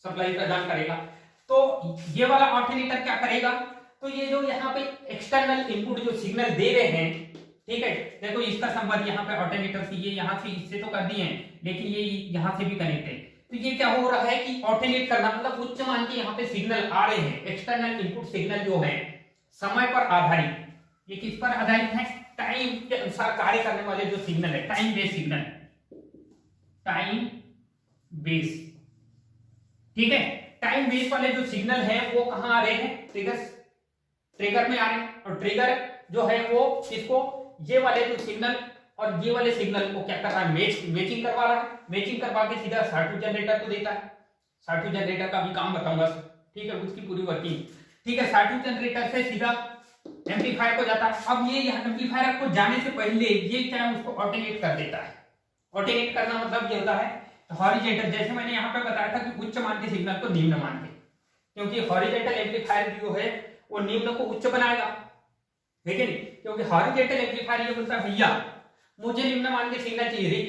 सप्लाई प्रदान करेगा। तो ये वाला ऑल्टरनेटर क्या करेगा, तो ये जो यहाँ पे एक्सटर्नल इनपुट जो सिग्नल दे रहे हैं, ठीक है, देखो इसका संबंध यहाँ पे ऑल्टरनेटर से, ये यहाँ से इससे तो कर दिए हैं लेकिन ये यहाँ से भी कनेक्ट है। तो ये क्या हो रहा है कि ऑल्टरनेट करना, मतलब उच्च मान के यहाँ पे सिग्नल आ रहे हैं, एक्सटर्नल इनपुट सिग्नल जो है समय पर आधारित, ये किस पर आधारित है, टाइम के अनुसार कार्य करने वाले जो सिग्नल है, time base signal, time base, ठीक है, टाइम बेस वाले जो सिग्नल है वो कहां आ रहे हैं, ट्रिगर में आ रहे हैं। और ट्रिगर जो है वो इसको ये वाले जो सिग्नल और ये वाले सिग्नल को क्या कर रहा है, मैचिंग करवा रहा है, मैचिंग करवा के सीधा साटूथ जनरेटर को देता है। साटूथ जनरेटर का भी काम बताऊंगा, ठीक है, उसकी पूरी वर्किंग, ठीक है, साटूथ जनरेटर से सीधा एम्पलीफायर को जाता है। अब ये एम्पलीफायर को जाने से पहले ये क्या है, उसको ऑल्टरनेट कर देता है। ऑल्टरनेट करना मतलब ये होता है हॉरिजॉन्टल, जैसे मैंने यहाँ पे बताया था कि उच्च मान के सिग्नल को निम्न मान के, क्योंकि हॉरिजॉन्टल एम्पलीफायर जो है वो निम्न को उच्च बनाएगा, ठीक है, क्योंकि हॉरिजॉन्टल एम्पलीफायर ये बोलता है भैया मुझे निम्न मान के सिग्नल चाहिए,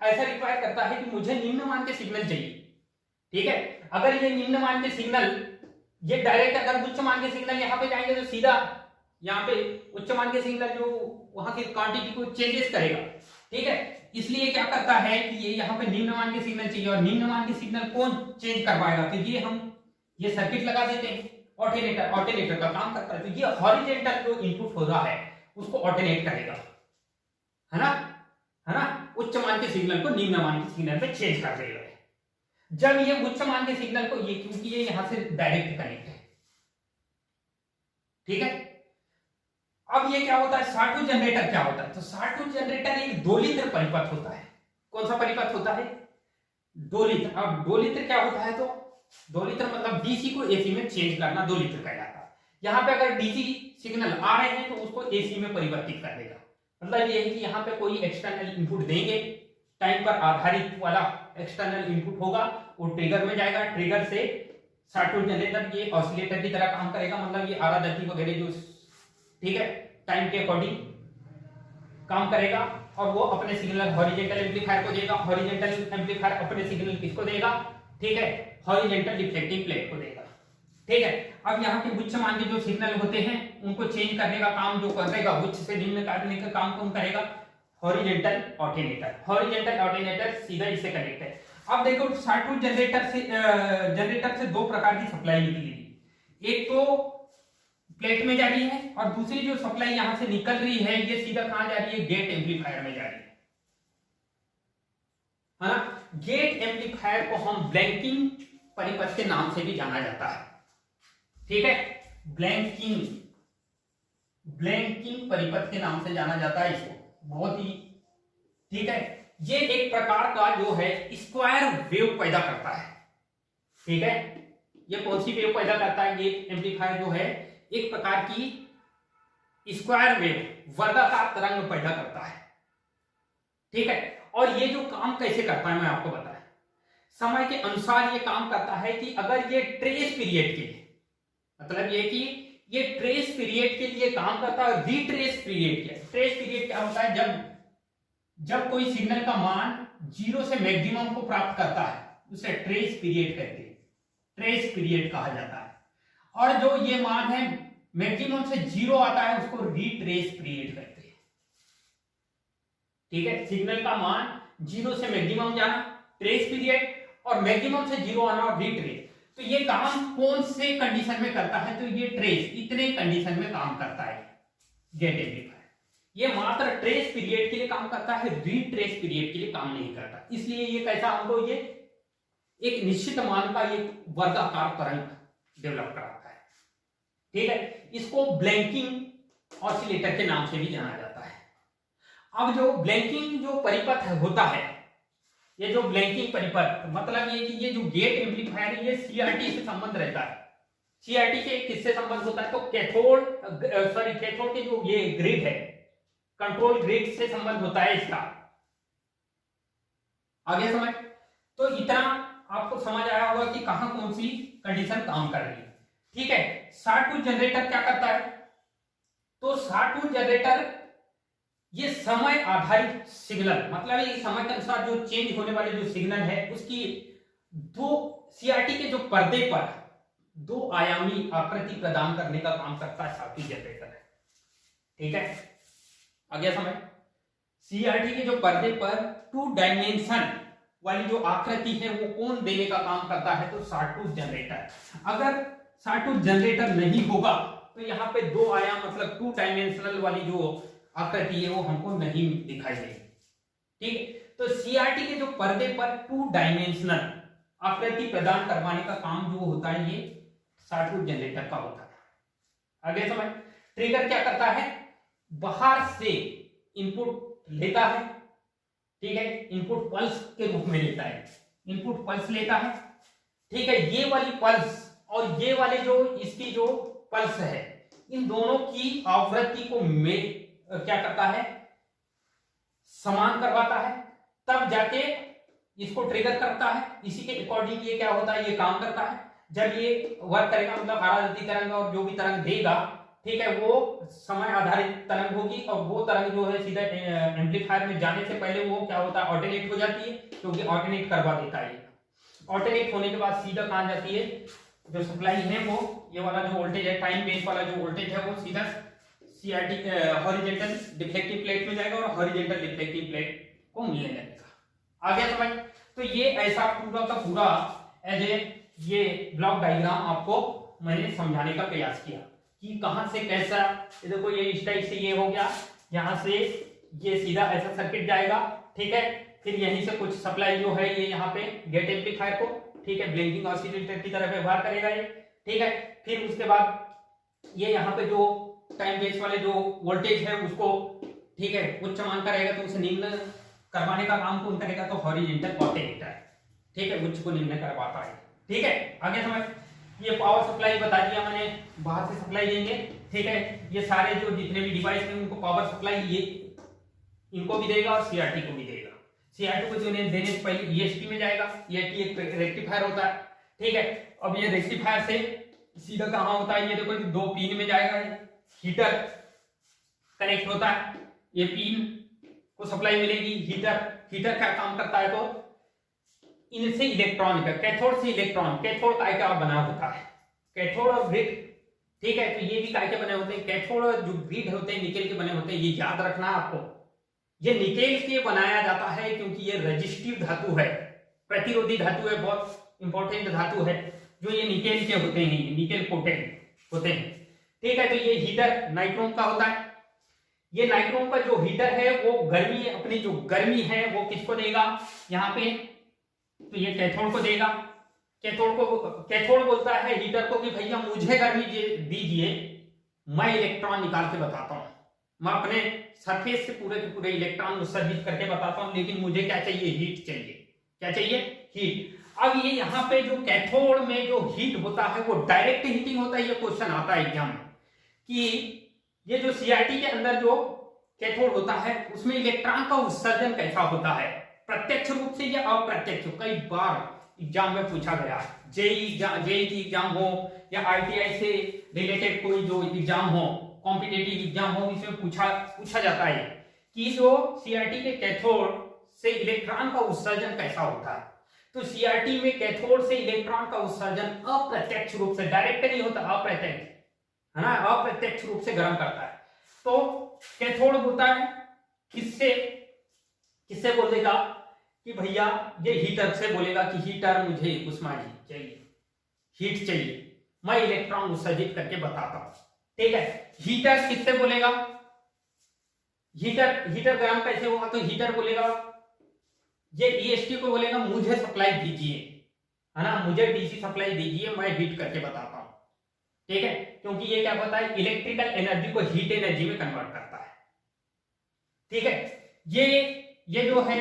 ऐसा रिक्वायर करता है कि मुझे निम्न मान के सिग्नल चाहिए, ठीक है। अगर ये निम्न मान के सिग्नल ये डायरेक्ट अगर उच्च मान के सिग्नल यहाँ पे जाएंगे तो सीधा यहाँ पे उच्च मान के सिग्नल जो वहां की क्वांटिटी को चेंजेस करेगा, ठीक है, इसलिए क्या करता है कि ये यहाँ पे निम्न मान के सिग्नल चाहिए, और निम्न मान के सिग्नल कौन चेंज करवाएगा, तो ये हम ये सर्किट लगा देते हैं, ऑल्टरनेटर का काम करता है। तो ये हॉरिजॉन्टल जो इनपुट हो रहा है उसको ऑल्टरनेट करेगा, है ना, उच्च मान के सिग्नल को निम्न मान के सिग्नल पे चेंज कर देगा। जब ये उच्च मान के सिग्नल को ये, क्योंकि ये यहां से डायरेक्ट कनेक्ट है, ठीक है। अब ये क्या होता है, साटूथ जनरेटर क्या होता है, तो साटूथ जनरेटर एक दोलित्र परिपथ होता है। कौन सा परिपथ होता है, दोलित्र। अब दोलित्र क्या होता है, तो दोलित्र मतलब डीसी को एसी में चेंज करना दोलित्र कहलाता है। यहाँ पे अगर डीसी सिग्नल आ रहे हैं तो उसको एसी में परिवर्तित कर देगा। मतलब ये है कि यहाँ पे कोई एक्सटर्नल इनपुट देंगे, टाइम पर आधारित वाला एक्सटर्नल इनपुट होगा, वो ट्रिगर में जाएगा, ट्रिगर से साटूथ जनरेटर ये ऑसिलेटर की तरह काम करेगा, मतलब ये आराधति वगैरह जो, ठीक है, टाइम के अकॉर्डिंग काम करेगा, और वो अपने सिग्नल हॉरिजॉन्टल एम्पलीफायर को देगा, हॉरिजॉन्टल एम्पलीफायर अपने सिग्नल किसको देगा, ठीक है, हॉरिजॉन्टल रिफ्लेक्टिंग प्लेट को देगा, ठीक है। अब यहाँ के उच्च मान के जो सिग्नल होते हैं उनको चेंज करने का काम जो करेगा, उच्च से निम्न करने का काम कौन करेगा, हॉरिजॉन्टल ऑल्टरनेटर। हॉरिजॉन्टल ऑल्टरनेटर सीधा इससे कनेक्ट है। अब देखो साटूथ जनरेटर से दो प्रकार की सप्लाई निकली है, एक तो प्लेट में जा रही है और दूसरी जो सप्लाई यहां से निकल रही है ये सीधा कहां जा रही है, गेट एम्पलीफायर में जा रही है ना। गेट एम्पलीफायर को हम ब्लैंकिंग परिपथ के नाम से भी जाना जाता है, ठीक है, ब्लैंकिंग ब्लैंकिंग परिपथ के नाम से जाना जाता है इसको, बहुत ही ठीक है। ये एक प्रकार का जो है स्क्वायर वेव पैदा करता है, ठीक है। ये कौन सी वेव पैदा करता है? ये एम्पलीफायर जो है एक प्रकार की स्क्वायर वेव, वर्गाकार तरंग पैदा करता है, ठीक है। और ये जो काम कैसे करता है मैं आपको बताया, समय के अनुसार ये काम करता है कि अगर ये ट्रेस पीरियड के लिए, मतलब ये कि ये ट्रेस पीरियड के लिए काम करता है। रिट्रेस पीरियड क्या? ट्रेस पीरियड क्या होता है? जब कोई सिग्नल का मान 0 से मैक्सिमम को प्राप्त करता है उसे ट्रेस पीरियड कहते हैं, ट्रेस पीरियड कहा जाता है। और जो ये मान है मैक्सिमम से 0 आता है उसको रिट्रेस पीरियड कहते हैं, ठीक है। सिग्नल का मान 0 से मैक्सिमम जाना ट्रेस पीरियड, और मैक्सिमम से 0 आना रिट्रेस। तो ये काम कौन से कंडीशन में करता है? तो ये ट्रेस इतने कंडीशन में काम करता है गेट एम्पलीफायर। ये मात्र ट्रेस पीरियड के लिए काम करता है, रिट्रेस पीरियड के लिए काम नहीं करता। इसलिए ये कैसा हमको ये एक निश्चित मान का ये वर्गाकार तरंग डेवलप कराता है, ठीक है। इसको ब्लैंकिंग ऑसिलेटर के नाम से भी जाना जाता है। अब जो ब्लैंकिंग जो परिपथ होता है, ये जो ब्लैंकिंग परिपथ मतलब ये कि ये जो गेट एम्पलीफायर है ये सीआरटी से संबंध रहता है। सीआरटी के किससे संबंध होता है? तो कैथोड के जो ये ग्रिड है, कंट्रोल ग्रिड से संबंध होता है इसका। आगे समझ, तो इतना आपको समझ आया होगा कि कहां कौन सी कंडीशन काम कर रही है, ठीक है। शॉर्ट जनरेटर क्या करता है? तो शॉर्ट जनरेटर ये समय आधारित सिग्नल, मतलब ये समय के अनुसार जो चेंज होने वाले जो सिग्नल है उसकी दो सीआरटी के जो पर्दे पर 2 आयामी आकृति प्रदान करने का काम करता है शॉर्ट जनरेटर, ठीक है। आगे समझ, सीआरटी के जो पर्दे पर 2 डायमेंशन वाली जो आकृति है वो कौन देने का काम करता है? तो शॉर्ट जनरेटर। अगर शॉर्ट जनरेटर नहीं होगा तो यहाँ पे 2 आयाम मतलब 2 डायमेंशनल वाली जो आकृति है वो हमको नहीं दिखाई देगी, ठीक है। तो सीआरटी के जो पर्दे पर 2 डायमेंशनल आकृति प्रदान करवाने का काम जो होता है ये शॉर्ट जनरेटर का होता है। आगे समझ, ट्रिगर क्या करता है? बाहर से इनपुट लेता है, ठीक है, इनपुट पल्स के रूप में लेता है, इनपुट पल्स लेता है, ठीक है। ये वाली पल्स और ये वाले जो इसकी जो पल्स है इन दोनों की आवृत्ति को क्या करता है? समान करवाता है, तब जाके इसको ट्रिगर करता है। इसी के अकॉर्डिंग ये क्या होता है? ये काम करता है। जब ये वर्क करेगा मतलब आवर्ती तरंग और जो भी तरंग देगा, ठीक है, वो समय आधारित तरंग होगी और वो तरंग जो है सीधा एम्पलीफायर में जाने से पहले वो क्या होता है? ऑल्टरनेट हो जाती है, क्योंकि ऑल्टरनेट करवा देता है। ऑल्टरनेट होने के बाद सीधा कहां जाती है? जो सप्लाई है वो ये वाला जो वोल्टेज है, टाइम बेस वाला जो वोल्टेज है वो सीधा सीआरटी हॉरिजॉन्टल डिफ्लेक्टिव प्लेट में जाएगा और हॉरिजॉन्टल डिफ्लेक्टिव प्लेट को मिलने लगेगा। आगे समझ, तो ये ऐसा पूरा का पूरा एज ए ये ब्लॉक डायग्राम आपको मैंने समझाने का प्रयास किया कि कहां से कैसा। देखो ये इस टाइप से ये हो गया, यहां से ये सीधा ऐसा सर्किट जाएगा, ठीक है। फिर यहीं से कुछ सप्लाई जो है ये यहाँ पे गेट एम्पलीफायर को, ठीक है, ब्लिंकिंग ऑसिलेटर की तरह व्यवहार करेगा ये, ठीक है। फिर उसके बाद ये यहाँ पे जो टाइम बेस वाले जो वोल्टेज है उसको, ठीक है, उच्च मान का रहेगा तो उसे निम्न करवाने का काम कौन करेगा? तो हॉरिजॉन्टल ऑल्टरनेटर, ठीक है, उच्च को निम्न करवाता है, ठीक है। आगे समझ, ये पावर सप्लाई बता दिया मैंने, बाहर से सप्लाई देंगे, ठीक है। ये सारे जो जितने भी डिवाइस हैं उनको पावर सप्लाई ये इनको भी देगा और सीआरटी को भी देगा। सीआरटी को देने से पहले ईएसटी में जाएगा, ईएसटी एक रेक्टिफायर होता है, ठीक है। अब ये रेक्टिफायर से सीधा कहां होता है? ये देखो 2 पिन में जाएगा, हीटर कनेक्ट होता है, ये पिन को सप्लाई मिलेगी। हीटर क्या काम करता है? तो इनसे इलेक्ट्रॉन का, कैथोड से इलेक्ट्रॉन, कैथोड काय का बना होता है, कैथोड और ग्रिड, ठीक है। तो ये भी काय के बने होते हैं, कैथोड और जो ग्रिड होते हैं निकेल के बने होते हैं, ये याद रखना आपको। ये निकेल के बनाया जाता है क्योंकि ये रेजिस्टिव धातु है, प्रतिरोधी धातु है, बहुत इंपॉर्टेंट धातु है, जो ये निकेल के होते हैं, निकेल कोटेड होते हैं, ठीक है। तो ये हीटर नाइट्रोम का होता है। ये नाइट्रोम का जो हीटर है वो गर्मी, अपनी जो गर्मी है वो किसको देगा? यहाँ पे तो ये कैथोड को देगा। कैथोड बोलता है हीटर को कि भैया मुझे गर्मी दीजिए, मैं इलेक्ट्रॉन निकाल के बताता हूं, मैं अपने सरफेस से पूरे के पूरे इलेक्ट्रॉन उत्सर्जित करके बताता हूं, लेकिन मुझे क्या चाहिए, हीट चाहिए। क्या चाहिए, हीट। अब ये यहाँ पे जो कैथोड में जो हीट होता है वो डायरेक्ट हीटिंग होता है, ये क्वेश्चन आता है एग्जाम में कि ये जो सीआरटी के अंदर जो कैथोड होता है उसमें इलेक्ट्रॉन का उत्सर्जन कैसा होता है, प्रत्यक्ष रूप से या अप्रत्यक्ष। कई बार एग्जाम में पूछा गया, जेई की एग्जाम हो या आईटीआई से रिलेटेड कोई जो एग्जाम हो, कॉम्पिटिटिव एग्जाम हो, इसमें पूछा जाता है कि जो सीआरटी के कैथोड से इलेक्ट्रॉन का उत्सर्जन कैसा होता है। तो सीआरटी में कैथोड से इलेक्ट्रॉन का उत्सर्जन अप्रत्यक्ष रूप से, डायरेक्ट नहीं होता, अप्रत्यक्ष है ना, अप्रत्यक्ष रूप से गर्म करता है। तो कैथोड होता है किससे बोलेगा कि भैया ये हीटर से बोलेगा कि हीटर मुझे उष्मा चाहिए, हीट चाहिए, मैं इलेक्ट्रॉन उत्सर्जित करके बताता हूं। ठीक है, हीटर किससे बोलेगा, हीटर गर्म कैसे होगा, तो हीटर बोलेगा, ये ईएसटी को बोलेगा मुझे सप्लाई दीजिए, है ना, मुझे डीसी सप्लाई दीजिए, मैं हीट करके बताता हूं। ठीक है, क्योंकि ये क्या होता है, इलेक्ट्रिकल एनर्जी को हीट एनर्जी में कन्वर्ट करता है। ठीक है, ये जो है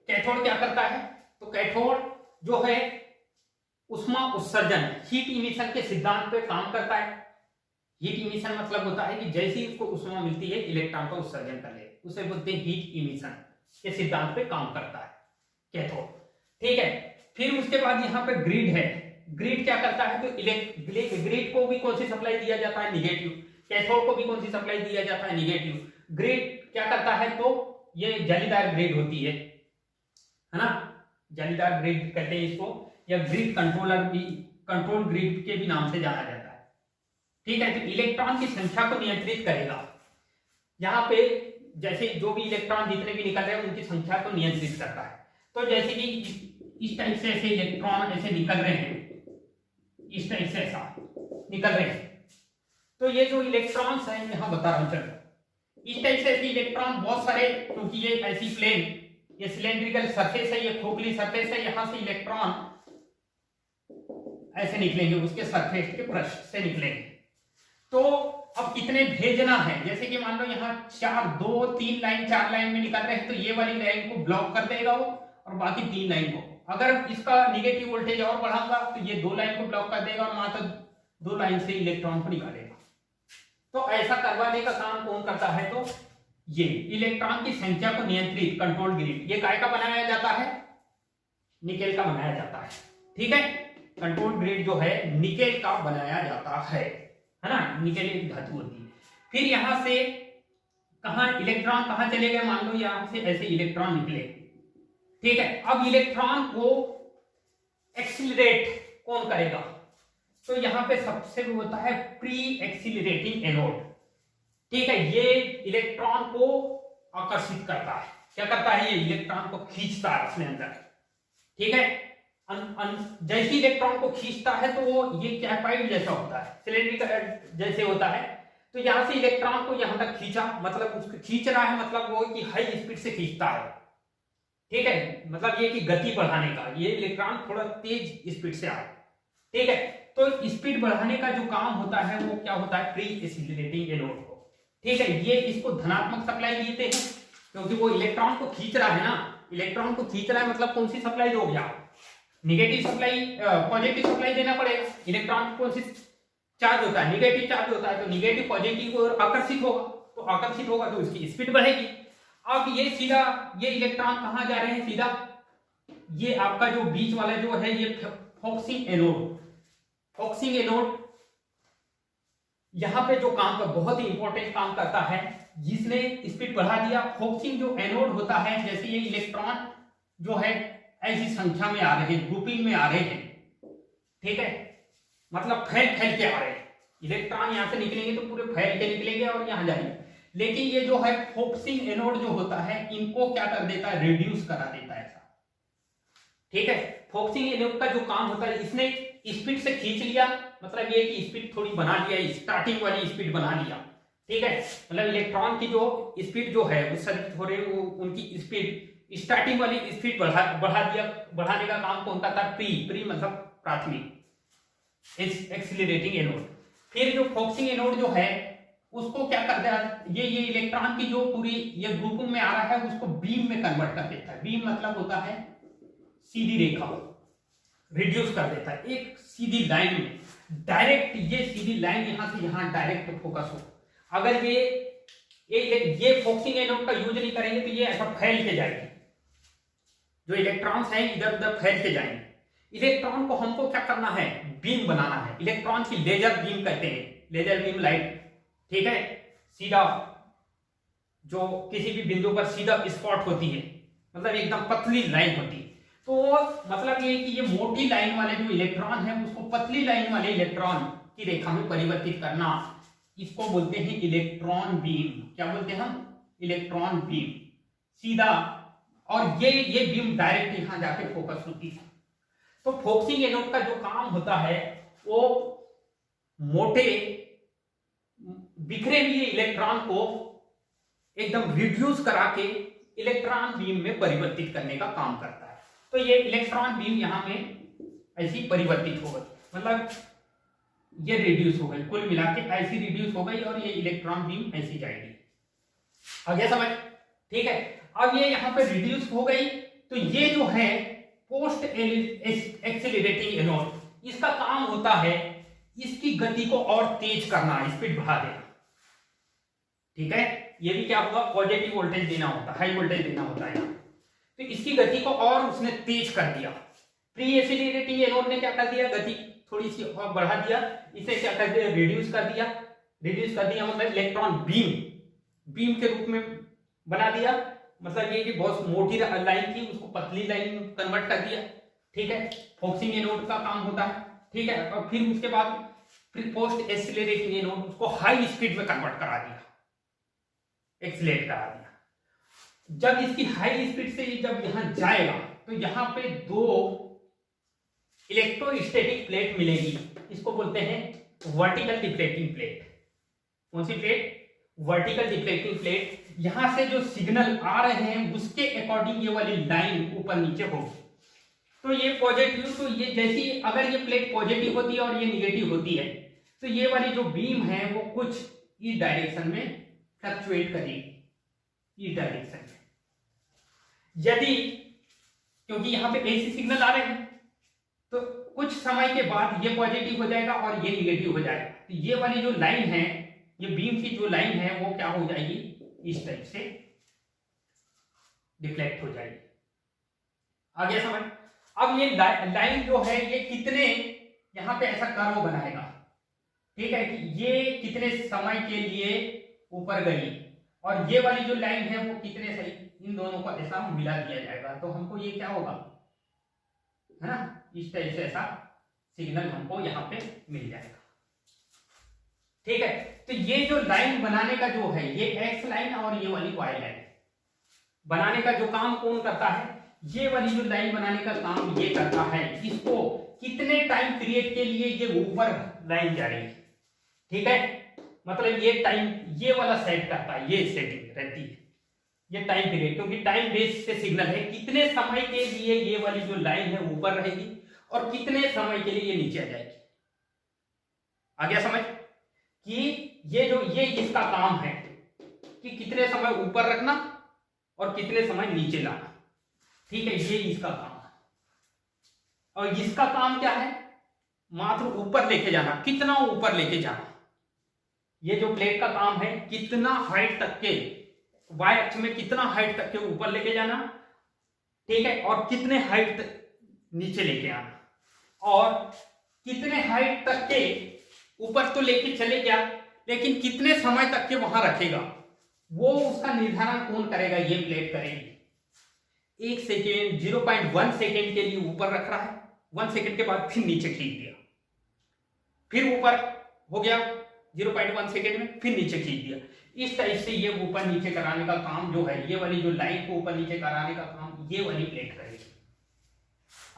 कैथोड क्या करता है, तो कैथोड जो है उष्मा उत्सर्जन, हीट इमिशन के सिद्धांत पे काम करता है। हीट इमिशन मतलब होता है कि जैसे ही उसको उष्मा मिलती है इलेक्ट्रॉन का उत्सर्जन कर ले, उसे बोलते हैं हीट इमिशन के सिद्धांत पे काम करता है कैथोड। ठीक है, फिर उसके बाद यहाँ पे ग्रिड है। ग्रिड क्या करता है, तो ग्रिड को भी कौन सी सप्लाई दिया जाता है, निगेटिव। कैथोड को भी कौन सी सप्लाई दिया जाता है, निगेटिव। ग्रिड क्या करता है, तो ये जालीदार ग्रिड होती है ना, जालीदार ग्रिड कहते हैं इसको, या ग्रिड कंट्रोलर भी, कंट्रोल ग्रिड के भी नाम से जाना जाता है। ठीक है, तो इलेक्ट्रॉन की संख्या को नियंत्रित करेगा। यहाँ पे जैसे जो भी इलेक्ट्रॉन जितने भी निकल रहे हैं उनकी संख्या को नियंत्रित करता है। तो जैसे कि इस टाइप से ऐसे इलेक्ट्रॉन ऐसे निकल रहे हैं, इस टाइप से ऐसा निकल रहे हैं, तो ये जो इलेक्ट्रॉन्स हैं यहाँ बता रहा हूं, चलो इस टाइप से ऐसे इलेक्ट्रॉन बहुत सारे, क्योंकि ये ऐसी प्लेन, ये सिलेंड्रिकल सरफेस है, ये खोखली सरफेस है, यहां से इलेक्ट्रॉन ऐसे निकलेंगे, उसके सरफेस के पृष्ठ से निकलेंगे। तो अब कितने भेजना है, जैसे कि मान लो यहाँ 2 3 लाइन 4 लाइन में निकल रहे हैं, तो ये वाली लाइन को ब्लॉक कर देगा वो, और बाकी 3 लाइन को, अगर इसका निगेटिव वोल्टेज और बढ़ाऊंगा तो ये 2 लाइन को ब्लॉक कर देगा और मात्र 2 लाइन से इलेक्ट्रॉन को निकालेगा। तो ऐसा करवाने का काम कौन करता है, तो ये इलेक्ट्रॉन की संख्या को नियंत्रित कंट्रोल ग्रिड, ये काय का बनाया जाता है, निकेल का बनाया जाता है। ठीक है, कंट्रोल ग्रिड जो है निकेल का बनाया जाता है ना, निकेल एक धातु होती है। फिर यहां से इलेक्ट्रॉन कहां चले गए, मान लो यहां से ऐसे इलेक्ट्रॉन निकले। ठीक है, अब इलेक्ट्रॉन को एक्सिलरेट कौन करेगा, तो यहां पे सबसे होता है प्री एक्सिलरेटिंग एनोड। ठीक है, ये इलेक्ट्रॉन को आकर्षित करता है, क्या करता है, ये इलेक्ट्रॉन को खींचता है अपने अंदर। ठीक है, जैसे इलेक्ट्रॉन को खींचता है तो वो ये कैपाइड जैसा होता है, सिलेंड्रिकल जैसे होता है, तो यहां से इलेक्ट्रॉन को यहां तक खींचा, मतलब उसको खींच रहा है, मतलब वो कि हाई स्पीड से खींचता है। ठीक है, मतलब ये कि गति बढ़ाने का, ये इलेक्ट्रॉन थोड़ा तेज स्पीड से आए। ठीक है, तो स्पीड बढ़ाने का जो काम होता है वो क्या होता है, प्री एक्सिलरेटिंग एनोड को। ठीक है, ये इसको धनात्मक सप्लाई देते हैं, क्योंकि वो इलेक्ट्रॉन को खींच रहा है ना, इलेक्ट्रॉन को खींच रहा है, मतलब कौन सी सप्लाई दोगे आप, निगेटिव सप्लाई, पॉजिटिव सप्लाई देना पड़ेगा। इलेक्ट्रॉन कौन सी चार्ज होता है, निगेटिव चार्ज होता है, तो निगेटिव पॉजिटिव को आकर्षित होगा, तो आकर्षित होगा तो इसकी स्पीड बढ़ेगी। अब ये सीधा, ये इलेक्ट्रॉन कहां जा रहे हैं, सीधा ये आपका जो बीच वाला जो है ये फोकसिंग एनोड, फोकसिंग एनोड यहां पे जो काम का बहुत ही इंपॉर्टेंट काम करता है, जिसने स्पीड बढ़ा दिया। फोकसिंग जो एनोड होता है, जैसे ये इलेक्ट्रॉन जो है ऐसी संख्या में आ रहे हैं, ग्रुपिंग में आ रहे हैं। ठीक है, मतलब फैल के आ रहे हैं, इलेक्ट्रॉन यहां से निकलेंगे तो पूरे फैल के निकलेंगे और यहां जाएंगे। लेकिन ये जो है फोकसिंग एनोड जो होता है, इनको क्या कर देता है, रिड्यूस करा देता है ऐसा। ठीक है, फोकसिंग एनोड का जो काम होता है, इसने स्पीड से खींच लिया, मतलब ये कि स्पीड थोड़ी बना लिया, स्टार्टिंग वाली स्पीड बना लिया। ठीक है, मतलब इलेक्ट्रॉन की जो स्पीड जो है उत्सर्जित हो रही है, उनकी स्पीड स्टार्टिंग वाली स्पीड बढ़ा दिया। बढ़ाने का काम कौन करता है, प्री मतलब प्राथमिक एक्सिलरेटिंग एनोड। फिर जो फोकसिंग एनोड जो है उसको क्या करता है, ये इलेक्ट्रॉन की जो पूरी ये ग्रुपिंग में आ रहा है उसको बीम में कन्वर्ट कर देता है। बीम मतलब होता है सीधी रेखा, रिड्यूस कर देता है एक सीधी लाइन में, डायरेक्ट ये सीधी लाइन यहां से यहां डायरेक्ट फोकस हो। अगर ये फोकसिंग एनोड का यूज नहीं करेंगे तो ये ऐसा फैल के जाएगी, जो इलेक्ट्रॉन्स हैं इधर उधर फैल के जाएंगे। इलेक्ट्रॉन को हमको क्या करना है, बीम बनाना है। इलेक्ट्रॉन की लेजर बीम कहते हैं, लेजर बीम लाइट, ठीक है। सीधा जो किसी भी बिंदु पर सीधा स्पॉट होती है, मतलब एकदम पतली लाइन होती है। तो मतलब ये कि ये मोटी लाइन वाले जो इलेक्ट्रॉन है उसको पतली लाइन वाले इलेक्ट्रॉन की रेखा में परिवर्तित करना, इसको बोलते हैं इलेक्ट्रॉन बीम। क्या बोलते हैं हम, इलेक्ट्रॉन बीम, सीधा। और ये बीम डायरेक्ट यहां जाके फोकस होती है। तो फोकसिंग एनोड का जो काम होता है वो मोटे बिखरे हुए इलेक्ट्रॉन को एकदम रिड्यूस करा के इलेक्ट्रॉन बीम में परिवर्तित करने का काम करता है। तो ये इलेक्ट्रॉन बीम यहां में ऐसी परिवर्तित हो गई, मतलब ये रिड्यूस हो गई, कुल मिला के ऐसी रिड्यूस हो गई और ये इलेक्ट्रॉन बीम ऐसी जाएगी। आगे समझ, ठीक है। अब ये यहां पे रिड्यूस हो गई, तो ये जो है पोस्ट एक्सेलरेटिंग एनोड, इसका काम होता है इसकी गति को और तेज करना, स्पीड बढ़ा देना, ठीक है। ये भी क्या होगा, पॉजिटिव वोल्टेज देना होता है, हाई वोल्टेज देना होता है। तो इसकी गति को और उसने तेज कर दिया। प्री एक्सेलरेटिंग एनोड ने क्या कर दिया, गति थोड़ी सी और बढ़ा दिया, इसे क्या कर दिया, रिड्यूस कर दिया। रिड्यूस कर दिया मतलब इलेक्ट्रॉन बीम के रूप में बना दिया, मतलब ये कि बहुत मोटी लाइन थी उसको पतली लाइन में कन्वर्ट कर दिया, ठीक है। फोकसिंग एनोड का काम होता है, ठीक है। और फिर उसके बाद फिर पोस्ट एक्सेलरेटिंग एनोड उसको हाई स्पीड में कन्वर्ट करा दिया, एक्सेलरेट करा दिया। जब इसकी हाई स्पीड से जब यहां जाएगा तो यहां पे दो इलेक्ट्रोस्टैटिक प्लेट मिलेगी, इसको बोलते हैं वर्टिकल डिफ्लेक्टिंग प्लेट। कौन सी प्लेट, वर्टिकल डिफ्लेक्टिंग प्लेट। यहां से जो सिग्नल आ रहे हैं उसके अकॉर्डिंग ये वाली लाइन ऊपर नीचे होगी। तो ये पॉजिटिव, तो ये जैसी अगर ये प्लेट पॉजिटिव होती है और ये निगेटिव होती है तो ये वाली जो बीम है वो कुछ इस डायरेक्शन में फ्लक्चुएट करेगी, इस डायरेक्शन में। यदि क्योंकि यहां पे एसी सिग्नल आ रहे हैं तो कुछ समय के बाद ये पॉजिटिव हो जाएगा और ये निगेटिव हो जाएगा। तो ये वाली जो लाइन है, ये बीम की जो लाइन है वो क्या हो जाएगी, इस टाइप से डिफ्लेक्ट हो जाएगी। आगे समझ। अब ये लाइन जो है ये कितने यहां पे ऐसा कर्व बनाएगा, ठीक है, कि ये कितने समय के लिए ऊपर गई और ये वाली जो लाइन है वो कितने सही, इन दोनों को ऐसा मिला दिया जाएगा तो हमको ये क्या होगा, है ना, इस टाइप से ऐसा सिग्नल हमको यहाँ पे मिल जाएगा, ठीक है। तो ये जो लाइन बनाने का जो है, ये एक्स लाइन और ये वाली वाई लाइन बनाने का जो काम कौन करता है, ये वाली जो लाइन बनाने का काम ये करता है। इसको कितने टाइम पीरियड के लिए ये ऊपर लाइन जा रही है, ठीक है, मतलब ये टाइम ये वाला सेट करता है, ये सेटिंग रहती है, ये टाइम पीरियड, क्योंकि टाइम बेस से सिग्नल है, कितने समय के लिए ये वाली जो लाइन है ऊपर रहेगी और कितने समय के लिए ये नीचे आ जाएगी। आ गया समझ कि ये इसका काम है कि कितने समय ऊपर रखना और कितने समय नीचे लाना, ठीक है, ये इसका काम है। और इसका काम क्या है, मात्र ऊपर लेके जाना, कितना ऊपर लेके जाना। ये जो प्लेट का काम है, कितना हाइट तक के, वाई अक्ष में कितना हाइट तक के ऊपर लेके जाना, ठीक है, और कितने हाइट तक नीचे लेके आना, और कितने हाइट तक के ऊपर तो लेके चले गया लेकिन कितने समय तक के वहां रखेगा, वो उसका निर्धारण कौन करेगा, ये प्लेट करेगी। 1 सेकेंड 0.1 सेकेंड के लिए ऊपर रख रहा है, 1 सेकेंड के बाद फिर नीचे खींच दिया, फिर ऊपर हो गया 0.1 सेकेंड में, फिर नीचे खींच दिया। इस टाइप से ये ऊपर नीचे कराने का काम जो है, ये वाली जो लाइन को ऊपर नीचे कराने का काम ये वाली प्लेट करेगी।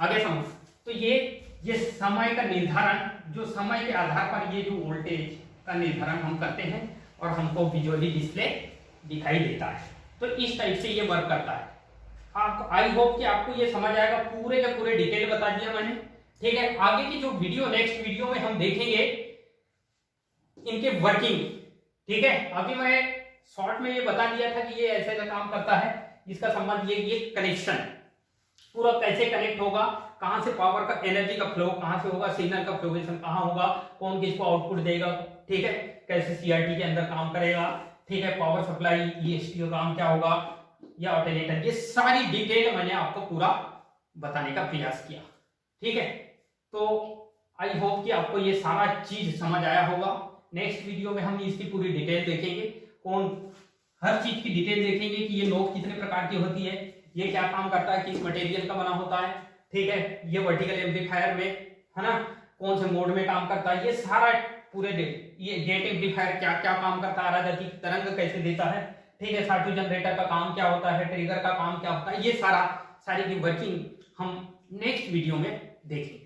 आगे समझ। तो ये समय का निर्धारण, जो समय के आधार पर ये जो वोल्टेज का निर्धारण हम करते हैं और हमको विजुअली डिस्प्ले दिखाई देता है। तो इस टाइप से ये वर्क करता है। आप आई होप कि आपको ये समझ आएगा, पूरे के पूरे डिटेल बता दिया मैंने, ठीक है। आगे की जो वीडियो, नेक्स्ट वीडियो में हम देखेंगे इनके वर्किंग, ठीक है, अभी मैं शॉर्ट में ये बता दिया था कि ये ऐसे ऐसा काम करता है, इसका संबंध ये कनेक्शन पूरा कैसे कनेक्ट होगा, कहां से पावर का एनर्जी का फ्लो कहां से होगा, सिग्नल का फ्लोरेशन कहां होगा, कौन किसको आउटपुट देगा, ठीक है, कैसे सीआरटी के अंदर काम करेगा, ठीक है, पावर सप्लाई ईएसटी का काम क्या होगा या ऑल्टरनेटर, ये सारी डिटेल मैंने आपको पूरा बताने का प्रयास किया। ठीक है, तो आई होप कि आपको ये सारा चीज समझ आया होगा। नेक्स्ट वीडियो में हम इसकी पूरी डिटेल देखेंगे, हर चीज की डिटेल देखेंगे कि ये नोब कितने प्रकार की होती है, ये क्या काम करता है, किस मटेरियल का बना होता है, ठीक है, ये वर्टिकल एम्पलीफायर में है ना कौन से मोड में काम करता है, ये सारा पूरे ये गेट एम्पलीफायर क्या क्या काम करता है, आराधकी तरंग कैसे देता है, ठीक है, साटू जनरेटर का काम क्या होता है, ट्रिगर का काम क्या होता है, ये सारी की वर्किंग हम नेक्स्ट वीडियो में देखेंगे।